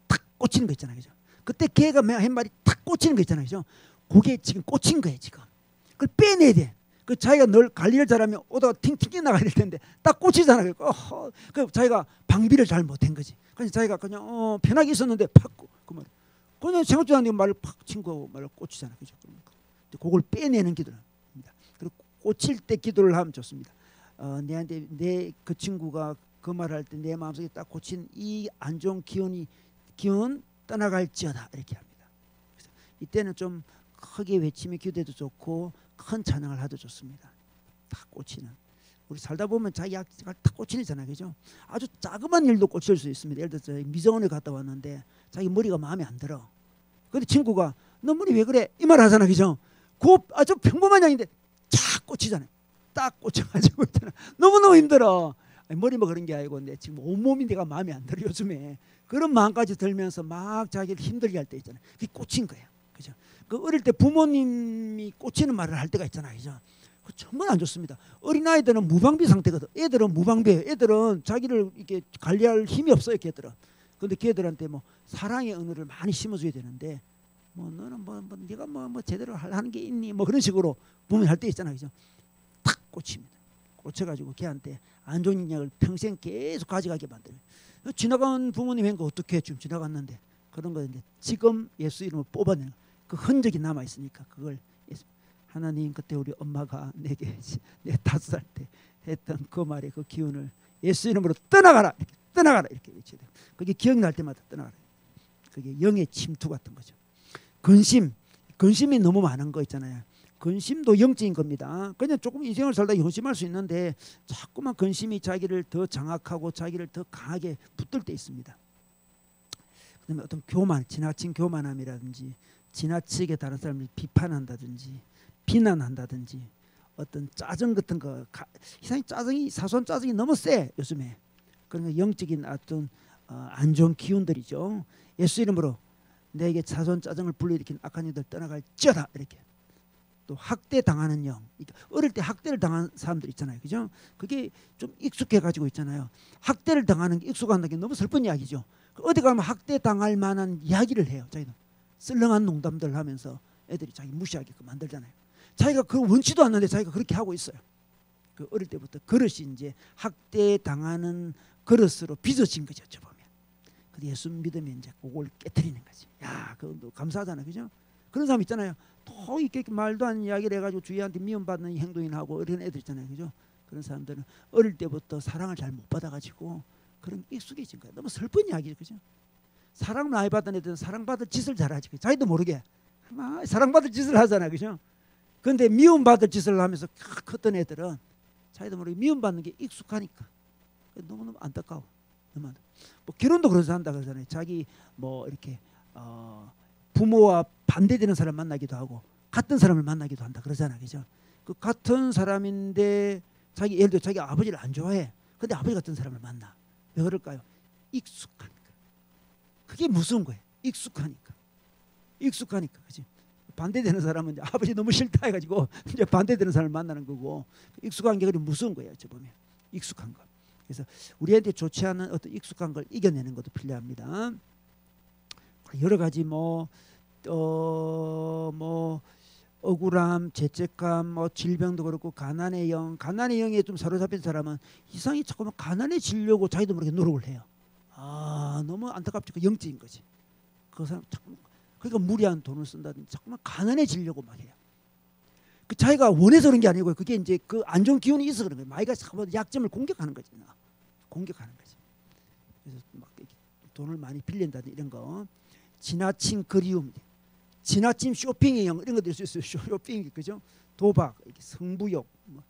탁 꽂히는 거 있잖아요. 그죠? 그때 걔가 한 말이 탁 꽂히는 거 있잖아요. 그죠? 그게 지금 꽂힌 거예요. 지금 그걸 빼내야 돼. 그 자기가 늘 관리를 잘하면 오다가 튕튕 나가야 될 텐데 딱 꽂히잖아요. 그 자기가 방비를 잘 못한 거지. 그래서 자기가 그냥 편하게 있었는데 팍 그 말 그냥 생각지도 않는 말을 팍 친 거 말을 꽂히잖아요. 그죠? 그걸 빼내는 기도입니다. 그리고 꽂힐 때 기도를 하면 좋습니다. 내한테 내 그 친구가 그 말할 때 내 마음속에 딱 꽂힌 이 안 좋은 기운 떠나갈지어다 이렇게 합니다. 그래서 이때는 좀 크게 외치며 기도해도 좋고 큰 찬양을 하도 좋습니다. 딱 꽂히는 우리 살다 보면 자기 약가 딱 꽂히잖아요. 그죠? 아주 자그만 일도 꽂힐 수 있습니다. 예를 들어서 미정원에 갔다 왔는데 자기 머리가 마음에 안 들어. 근데 친구가 너 머리 왜 그래? 이 말 하잖아. 그죠? 그 아주 평범한 양인데 착 꽂히잖아요. 딱 꽂혀가지고 있잖아. 너무너무 힘들어. 아니, 머리 뭐 그런 게 아니고 내 지금 온몸이 내가 마음에 안 들어 요즘에. 그런 마음까지 들면서 막 자기를 힘들게 할 때 있잖아요. 그게 꽂힌 거예요. 그죠? 그 어릴 때 부모님이 꽂히는 말을 할 때가 있잖아요. 그죠? 그 정말 안 좋습니다. 어린아이들은 무방비 상태거든. 애들은 무방비예요. 애들은 자기를 이렇게 관리할 힘이 없어요. 걔들은. 근데 걔들한테 뭐 사랑의 언어를 많이 심어줘야 되는데 뭐 너는 뭐 네가 뭐 제대로 하는 게 있니? 뭐 그런 식으로 부모님 할 때 있잖아요. 그죠? 탁 꽂힙니다. 꽂혀가지고 걔한테 안 좋은 인약을 평생 계속 가져가게 만들어요. 지나간 부모님 한 거 어떻게 지금 지나갔는데 그런 거인데 지금 예수 이름을 뽑아내는 그 흔적이 남아 있으니까 그걸 하나님 그때 우리 엄마가 내게 내 5살 때 했던 그 말의 그 기운을 예수 이름으로 떠나가라 이렇게 떠나가라 이렇게 외쳐야 돼요. 그게 기억날 때마다 떠나가라. 그게 영의 침투 같은 거죠. 근심이 너무 많은 거 있잖아요. 근심도 영적인 겁니다. 그냥 조금 인생을 살다 근심할 수 있는데 자꾸만 근심이 자기를 더 장악하고 자기를 더 강하게 붙들 때 있습니다. 그다음에 어떤 교만, 지나친 교만함이라든지 지나치게 다른 사람을 비판한다든지 비난한다든지 어떤 짜증 같은 거 이상히 짜증이 사소한 짜증이 너무 세 요즘에 그런 거 영적인 어떤 안 좋은 기운들이죠. 예수 이름으로 내게 사소한 짜증을 불러일으킨 악한 이들 떠나갈지어다 이렇게. 또 학대 당하는 영. 어릴 때 학대를 당한 사람들 있잖아요. 그죠? 그게 좀 익숙해 가지고 있잖아요. 학대를 당하는 게 익숙한다는 게 너무 슬픈 이야기죠. 어디 가면 학대 당할 만한 이야기를 해요. 자기는 썰렁한 농담들 하면서 애들이 자기 무시하게끔 만들잖아요. 자기가 그 원치도 않는데 자기가 그렇게 하고 있어요. 그 어릴 때부터 그릇이 이제 학대 당하는 그릇으로 빚어진 거죠. 저 보면. 근데 예수 믿으면 이제 그걸 깨트리는 거지. 야, 그거 감사하잖아요. 그죠? 그런 사람 있잖아요. 또 이렇게 말도 안 이야기를 해가지고 주위한테 미움받는 행동이나 하고 이런 애들 있잖아요. 그죠? 그런 사람들은 어릴 때부터 사랑을 잘 못 받아가지고 그런 익숙해진 거예요. 너무 슬픈 이야기죠. 그죠? 사랑을 많이 받은 애들은 사랑받을 짓을 잘하지. 자기도 모르게 막 사랑받을 짓을 하잖아요. 그죠? 근데 미움받을 짓을 하면서 컸던 애들은 자기도 모르게 미움받는 게 익숙하니까 너무너무 안타까워. 너무 안타까워. 뭐 결혼도 그래서 한다 그러잖아요. 자기 뭐 이렇게 부모와 반대되는 사람 만나기도 하고 같은 사람을 만나기도 한다 그러잖아. 그죠? 그 같은 사람인데 자기 예를 들어 자기 아버지를 안 좋아해. 근데 아버지 같은 사람을 만나. 왜 그럴까요? 익숙하니까. 그게 무서운 거예요. 익숙하니까. 그지? 반대되는 사람은 이제 아버지 너무 싫다 해가지고 이제 반대되는 사람을 만나는 거고 익숙한 게 그리 무서운 거예요. 저 보면 익숙한 거. 그래서 우리한테 좋지 않은 어떤 익숙한 걸 이겨내는 것도 필요합니다. 여러 가지 뭐 억울함, 죄책감, 뭐 질병도 그렇고 가난의 영에 좀 사로잡힌 사람은 이상히 자꾸만 가난해지려고 자기도 모르게 노력을 해요. 너무 안타깝죠. 그 영적인 거지. 그 사람 자꾸 그러니까 무리한 돈을 쓴다든지 자꾸만 가난해지려고 막 해요. 그 자기가 원해서 그런 게 아니고 그게 이제 그 안 좋은 기운이 있어 그런 거예요. 마이가 자꾸만 약점을 공격하는 거지. 그래서 막 돈을 많이 빌린다든지 이런 거. 지나친 그리움, 지나친 쇼핑의 영 이런 거 될 수 있어요. 쇼핑 그죠? 도박, 성부욕,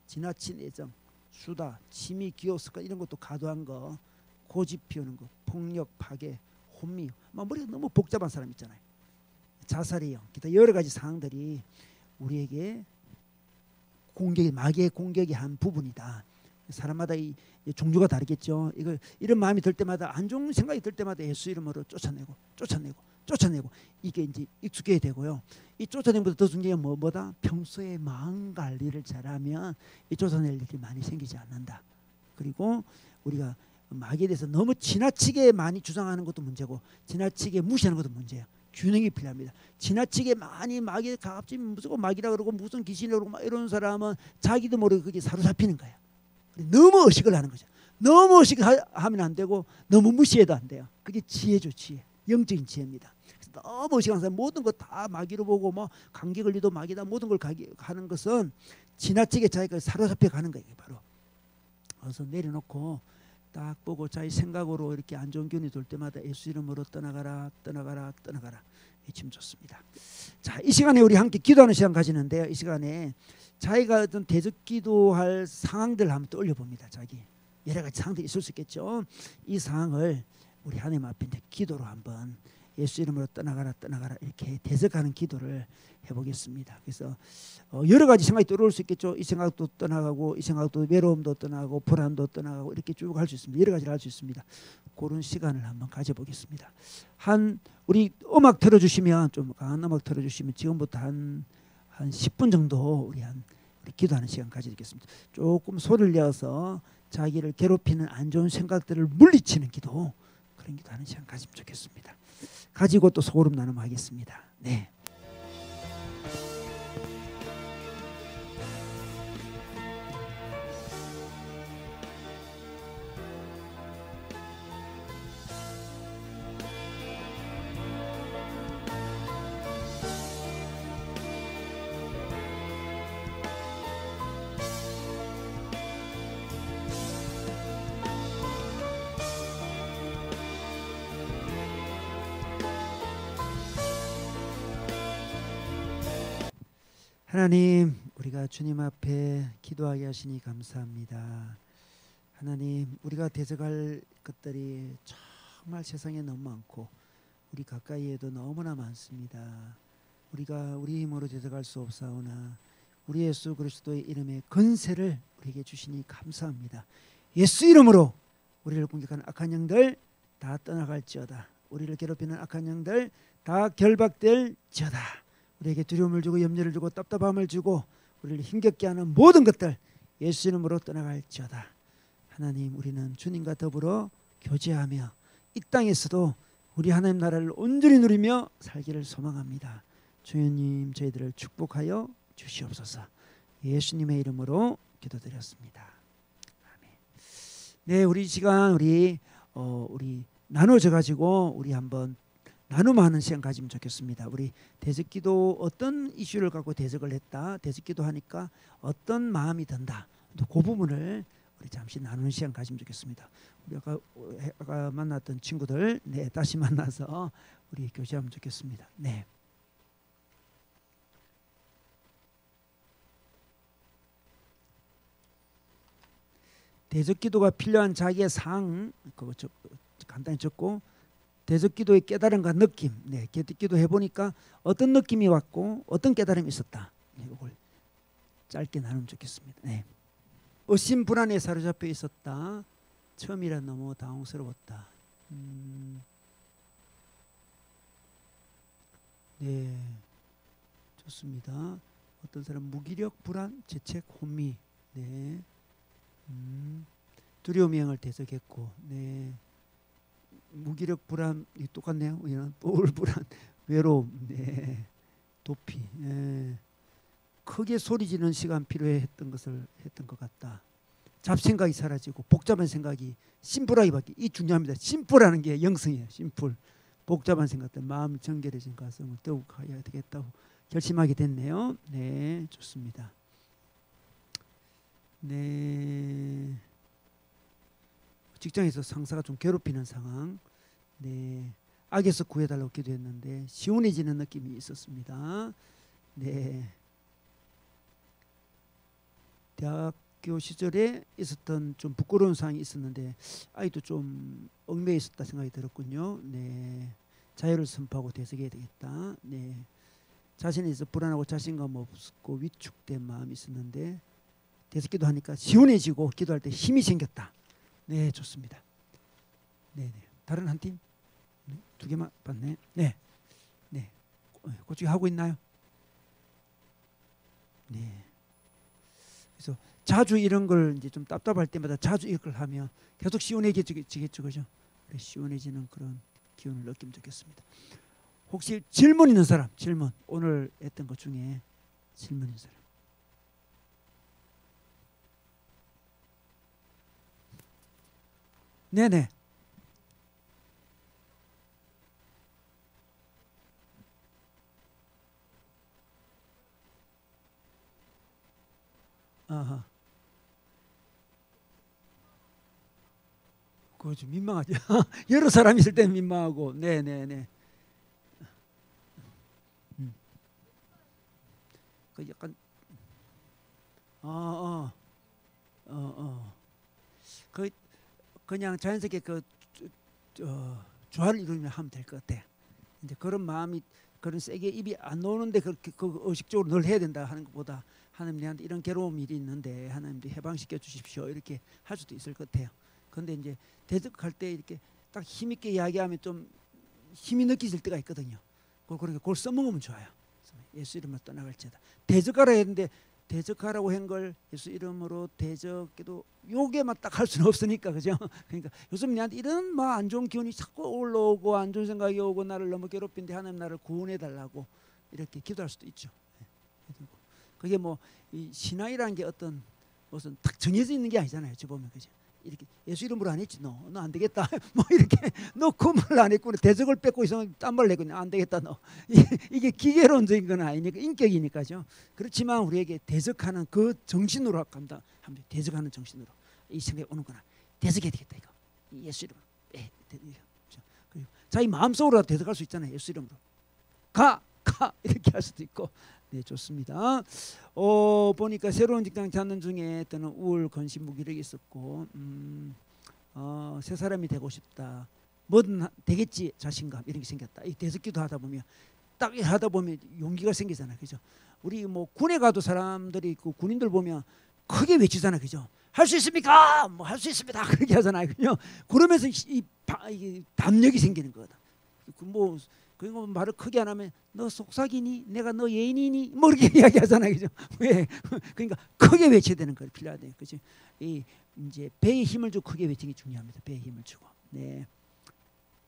지나친 애정, 수다, 취미, 기호, 습관 이런 것도 과도한 거, 고집 피우는 거, 폭력, 파괴, 혼미, 막 머리가 너무 복잡한 사람 있잖아요. 자살의 영, 기타 여러 가지 상황들이 우리에게 공격이 마귀의 공격이 한 부분이다. 사람마다 이 종류가 다르겠죠. 이거 이런 마음이 들 때마다 안 좋은 생각이 들 때마다 예수 이름으로 쫓아내고 이게 이제 익숙해야 되고요. 이 쫓아내는 것보다 더 중요한 게 뭐다? 평소에 마음 관리를 잘하면 이 쫓아낼 일이 많이 생기지 않는다. 그리고 우리가 마귀에 대해서 너무 지나치게 많이 주장하는 것도 문제고 지나치게 무시하는 것도 문제예요. 균형이 필요합니다. 지나치게 많이 마귀에 갑자기 무조건 마귀라 그러고 무슨 귀신이라고 그러고 막 이런 사람은 자기도 모르게 그게 사로잡히는 거예요. 너무 의식을 하는 거죠. 너무 의식하면 안 되고 너무 무시해도 안 돼요. 그게 지혜죠, 지혜. 영적인 지혜입니다. 그래서 너무 의식하는 사람 모든 거 다 마귀로 보고 뭐 감기 걸리도 마귀다 모든 걸 하는 것은 지나치게 자기가 사로잡혀 가는 거예요. 바로. 그래서 내려놓고 딱 보고 자기 생각으로 이렇게 안 좋은 기운이 돌 때마다 예수 이름으로 떠나가라 외치면 좋습니다. 자, 이 시간에 우리 함께 기도하는 시간 가지는데요. 이 시간에 자기가 어떤 대적 기도할 상황들을 한번 떠올려 봅니다. 자기 여러 가지 상황들이 있을 수 있겠죠. 이 상황을 우리 하나님 앞에 기도로 한번 예수 이름으로 떠나가라 이렇게 대적하는 기도를 해보겠습니다. 그래서 여러 가지 생각이 떠오를 수 있겠죠. 이 생각도 떠나가고 이 생각도 외로움도 떠나가고 불안도 떠나가고 이렇게 쭉 할 수 있습니다. 여러 가지를 할 수 있습니다. 그런 시간을 한번 가져보겠습니다. 우리 음악 틀어주시면 좀 강한 음악 틀어주시면 지금부터 한 10분 정도 우리 기도하는 시간 가지겠습니다. 조금 소리를 내어서 자기를 괴롭히는 안 좋은 생각들을 물리치는 기도 그런 기도하는 시간 가지면 좋겠습니다. 가지고 또 소름 나눔하겠습니다. 네. 하나님, 우리가 주님 앞에 기도하게 하시니 감사합니다. 하나님, 우리가 대적할 것들이 정말 세상에 너무 많고 우리 가까이에도 너무나 많습니다. 우리가 우리 힘으로 대적할 수 없사오나 우리 예수 그리스도의 이름의 권세를 우리에게 주시니 감사합니다. 예수 이름으로 우리를 공격하는 악한 영들 다 떠나갈지어다. 우리를 괴롭히는 악한 영들 다 결박될지어다. 우리에게 두려움을 주고 염려를 주고 답답함을 주고 우리를 힘겹게 하는 모든 것들 예수 이름으로 떠나갈지어다. 하나님, 우리는 주님과 더불어 교제하며 이 땅에서도 우리 하나님 나라를 온전히 누리며 살기를 소망합니다. 주님, 저희들을 축복하여 주시옵소서. 예수님의 이름으로 기도드렸습니다. 아멘. 네, 우리 시간 우리 나눠져 가지고 우리 한번 나눔하는 시간 가지면 좋겠습니다. 우리 대적기도 어떤 이슈를 갖고 대적을 했다. 대적기도 하니까 어떤 마음이 든다. 또 그 부분을 우리 잠시 나누는 시간 가지면 좋겠습니다. 우리 아까 만났던 친구들 다시 만나서 우리 교제하면 좋겠습니다. 네. 대적기도가 필요한 자기의 상황 그거 간단히 적고 대적기도의 깨달음과 느낌, 대적기도 해보니까 어떤 느낌이 왔고 어떤 깨달음이 있었다. 이걸 짧게 나누면 좋겠습니다. 네. 의심 불안에 사로잡혀 있었다. 처음이라 너무 당황스러웠다. 네, 좋습니다. 어떤 사람 무기력, 불안, 죄책, 혼미. 네. 두려움 영을 대적했고, 네. 무기력 불안 똑같네요. 울 불안, 외로움, 네. 도피, 네. 크게 소리 지르는 시간 필요했던 것을 했던 것 같다. 잡생각이 사라지고 복잡한 생각이 심플하게 바뀌. 이 중요합니다. 심플하는 게 영성이에요. 심플. 복잡한 생각들 마음 정결해진 가슴을 더욱 해야 되겠다고 결심하게 됐네요. 네, 좋습니다. 네. 직장에서 상사가 좀 괴롭히는 상황. 네. 악에서 구해달라고 기도했는데 시원해지는 느낌이 있었습니다. 네. 대학교 시절에 있었던 좀 부끄러운 상황이 있었는데 아이도 좀 얽매여 있었다 생각이 들었군요. 네. 자유를 선포하고 대적해야 되겠다. 네. 자신에 있어 불안하고 자신감 없고 위축된 마음이 있었는데 대석기도 하니까 시원해지고 기도할 때 힘이 생겼다. 네, 좋습니다. 네, 네. 다른 한 팀? 네, 두 개만 봤네. 네, 네. 고치기 하고 있나요? 네. 그래서 자주 이런 걸 이제 좀 답답할 때마다 자주 이걸 하면 계속 시원해지겠죠, 그죠? 시원해지는 그런 기운을 느끼면 좋겠습니다. 혹시 질문 있는 사람, 질문 오늘 했던 것 중에 질문 있는 사람? 네네. 아하. 그거 좀 민망하죠. 여러 사람 있을 때는 민망하고, 네네네. 음. 그 약간 어, 어, 어. 그 그냥 자연스럽게 그 조화를 이루면 하면 될 것 같아. 이제 그런 마음이 그런 세게 입이 안 나오는데 그렇게 그 의식적으로 늘 해야 된다 하는 것보다 하나님 내한테 이런 괴로운 일이 있는데 하나님도 해방시켜 주십시오 이렇게 할 수도 있을 것 같아요. 그런데 이제 대적할 때 이렇게 딱 힘있게 이야기하면 좀 힘이 느껴질 때가 있거든요. 그러니까 그걸 써먹으면 좋아요. 예수 이름으로 떠나갈지어다. 대적하라 했는데 대적하라고 한 걸 예수 이름으로 대적해도 요게만 딱 할 수는 없으니까, 그죠? 그러니까 요즘 내한테 이런 막 안 좋은 기운이 자꾸 올라오고 안 좋은 생각이 오고 나를 너무 괴롭힌데 하나님 나를 구원해 달라고 이렇게 기도할 수도 있죠. 그게 뭐 이 신앙이라는 게 어떤 무슨 딱 정해져 있는 게 아니잖아요. 어찌 보면, 그죠? 이렇게 예수 이름으로 안 했지, 너 안 되겠다. 뭐 이렇게 너 그 말을 안 했구나. 대적을 뺏고 있으면 딴 말을 내고 안 되겠다, 너. 이게 기계론적인 건 아니니까 인격이니까죠. 그렇지만 우리에게 대적하는 그 정신으로 간다. 하면 대적하는 정신으로 이 생각이 오는구나. 대적해야 되겠다 이거. 예수 이름으로. 그리고 자기 마음속으로 대적할 수 있잖아요. 예수 이름으로. 가 이렇게 할 수도 있고. 네, 좋습니다. 보니까 새로운 직장 찾는 중에 때는 우울, 근심, 무기력이 있었고, 새 사람이 되고 싶다. 뭐든 되겠지 자신감 이런 게 생겼다. 이 대석기도 하다 보면 딱 하다 보면 용기가 생기잖아요, 그죠? 우리 뭐 군에 가도 사람들이 있고 군인들 보면 크게 외치잖아요, 그죠? 할 수 있습니까? 뭐 할 수 있습니다. 그렇게 하잖아요, 그죠? 그러면서 이 담력이 생기는 거다. 뭐 그리고 말을 크게 안 하면 너 속삭이니? 내가 너 예인이니? 뭐 이렇게 이야기하잖아요, 그죠? 왜? 그러니까 크게 외쳐야 되는 거예요, 필요하대요, 그죠? 이 이제 배에 힘을 주고 크게 외치는 게 중요합니다. 배에 힘을 주고. 네.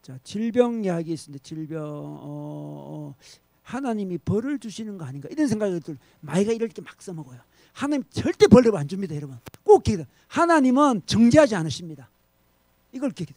자, 질병 이야기 있습니다. 질병 하나님이 벌을 주시는 거 아닌가 이런 생각이 들. 마이가 이럴 때 막 써먹어요. 하나님 절대 벌을 안 줍니다, 여러분. 꼭 기억해. 하나님은 정죄하지 않으십니다. 이걸 기억해.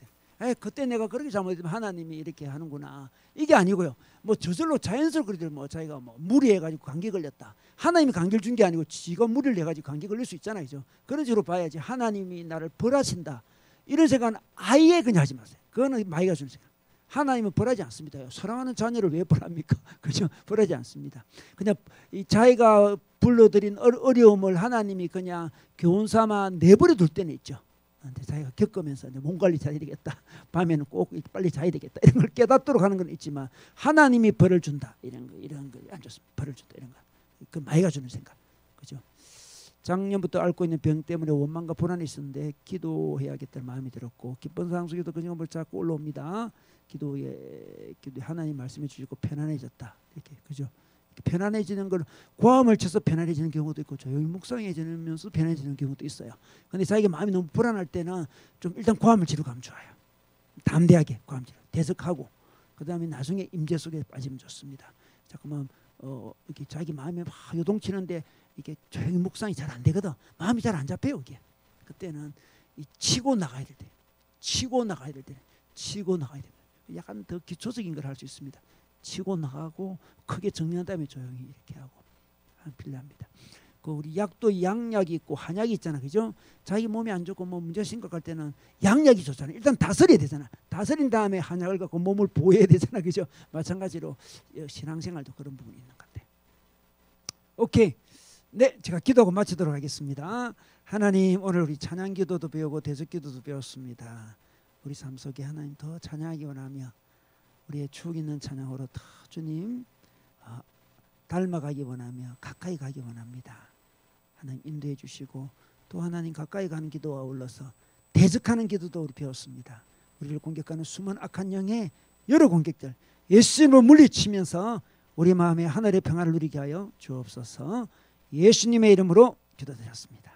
그때 내가 그렇게 잘못했으면 하나님이 이렇게 하는구나. 이게 아니고요. 뭐 저절로 자연스럽게 그러들 뭐 자기가 뭐 무리해가지고 감기 걸렸다. 하나님이 감기를 준 게 아니고 지가 무리를 해가지고 감기 걸릴 수 있잖아요, 그죠? 그런 식으로 봐야지. 하나님이 나를 벌하신다. 이런 생각은 아예 그냥 하지 마세요. 그거는 마이가 주는 생각. 하나님은 벌하지 않습니다. 사랑하는 자녀를 왜 벌합니까? 그죠? 벌하지 않습니다. 그냥 이 자기가 불러들인 어려움을 하나님이 그냥 교훈 삼아 내버려 둘 때는 있죠. 근데 자기가 겪으면서 몸 관리 잘해야 되겠다. 밤에는 꼭 빨리 자야 되겠다. 이런 걸 깨닫도록 하는 건 있지만 하나님이 벌을 준다. 이런 거 안 좋습니다. 벌을 준다. 이런 거. 그 마이가 주는 생각. 그죠? 작년부터 앓고 있는 병 때문에 원망과 불안이 있었는데 기도해야겠다는 마음이 들었고 기쁜 상황 속에도 그 점을 자꾸 올라옵니다. 기도에 하나님 말씀해 주시고 편안해졌다. 이렇게, 그죠? 편안해지는 걸 고함을 쳐서 편안해지는 경우도 있고 조용히 묵상해지면서 편안해지는 경우도 있어요. 근데 자기가 마음이 너무 불안할 때는 좀 일단 고함을 지르고 가면 좋아요. 담대하게 고함 지르고 대적하고 그 다음에 나중에 임재 속에 빠지면 좋습니다. 자꾸만 이렇게 자기 마음이 막 요동치는데 이게 조용히 묵상이 잘 안 되거든. 마음이 잘 안 잡혀요. 이게 그때는 치고 나가야 될 때, 치고 나가야 될 때, 치고 나가야 됩니다. 약간 더 기초적인 걸 할 수 있습니다. 치고 나가고 크게 정리한 다음에 조용히 이렇게 하고 필요합니다. 그 우리 약도 양약이 있고 한약이 있잖아, 그죠? 자기 몸이 안 좋고 뭐 문제 심각할 때는 양약이 좋잖아. 일단 다스려야 되잖아. 다스린 다음에 한약을 갖고 몸을 보호해야 되잖아, 그죠? 마찬가지로 신앙생활도 그런 부분이 있는 것 같아. 오케이. 네, 제가 기도하고 마치도록 하겠습니다. 하나님, 오늘 우리 찬양기도도 배우고 대적기도도 배웠습니다. 우리 삶 속에 하나님 더 찬양하기 원하며 우리의 추억 있는 찬양으로 더 주님 닮아가기 원하며 가까이 가기 원합니다. 하나님 인도해 주시고 또 하나님 가까이 가는 기도와 아울러서 대적하는 기도도 우리 배웠습니다. 우리를 공격하는 수많은 악한 영의 여러 공격들 예수님으로 물리치면서 우리 마음에 하늘의 평화를 누리게 하여 주옵소서. 예수님의 이름으로 기도드렸습니다.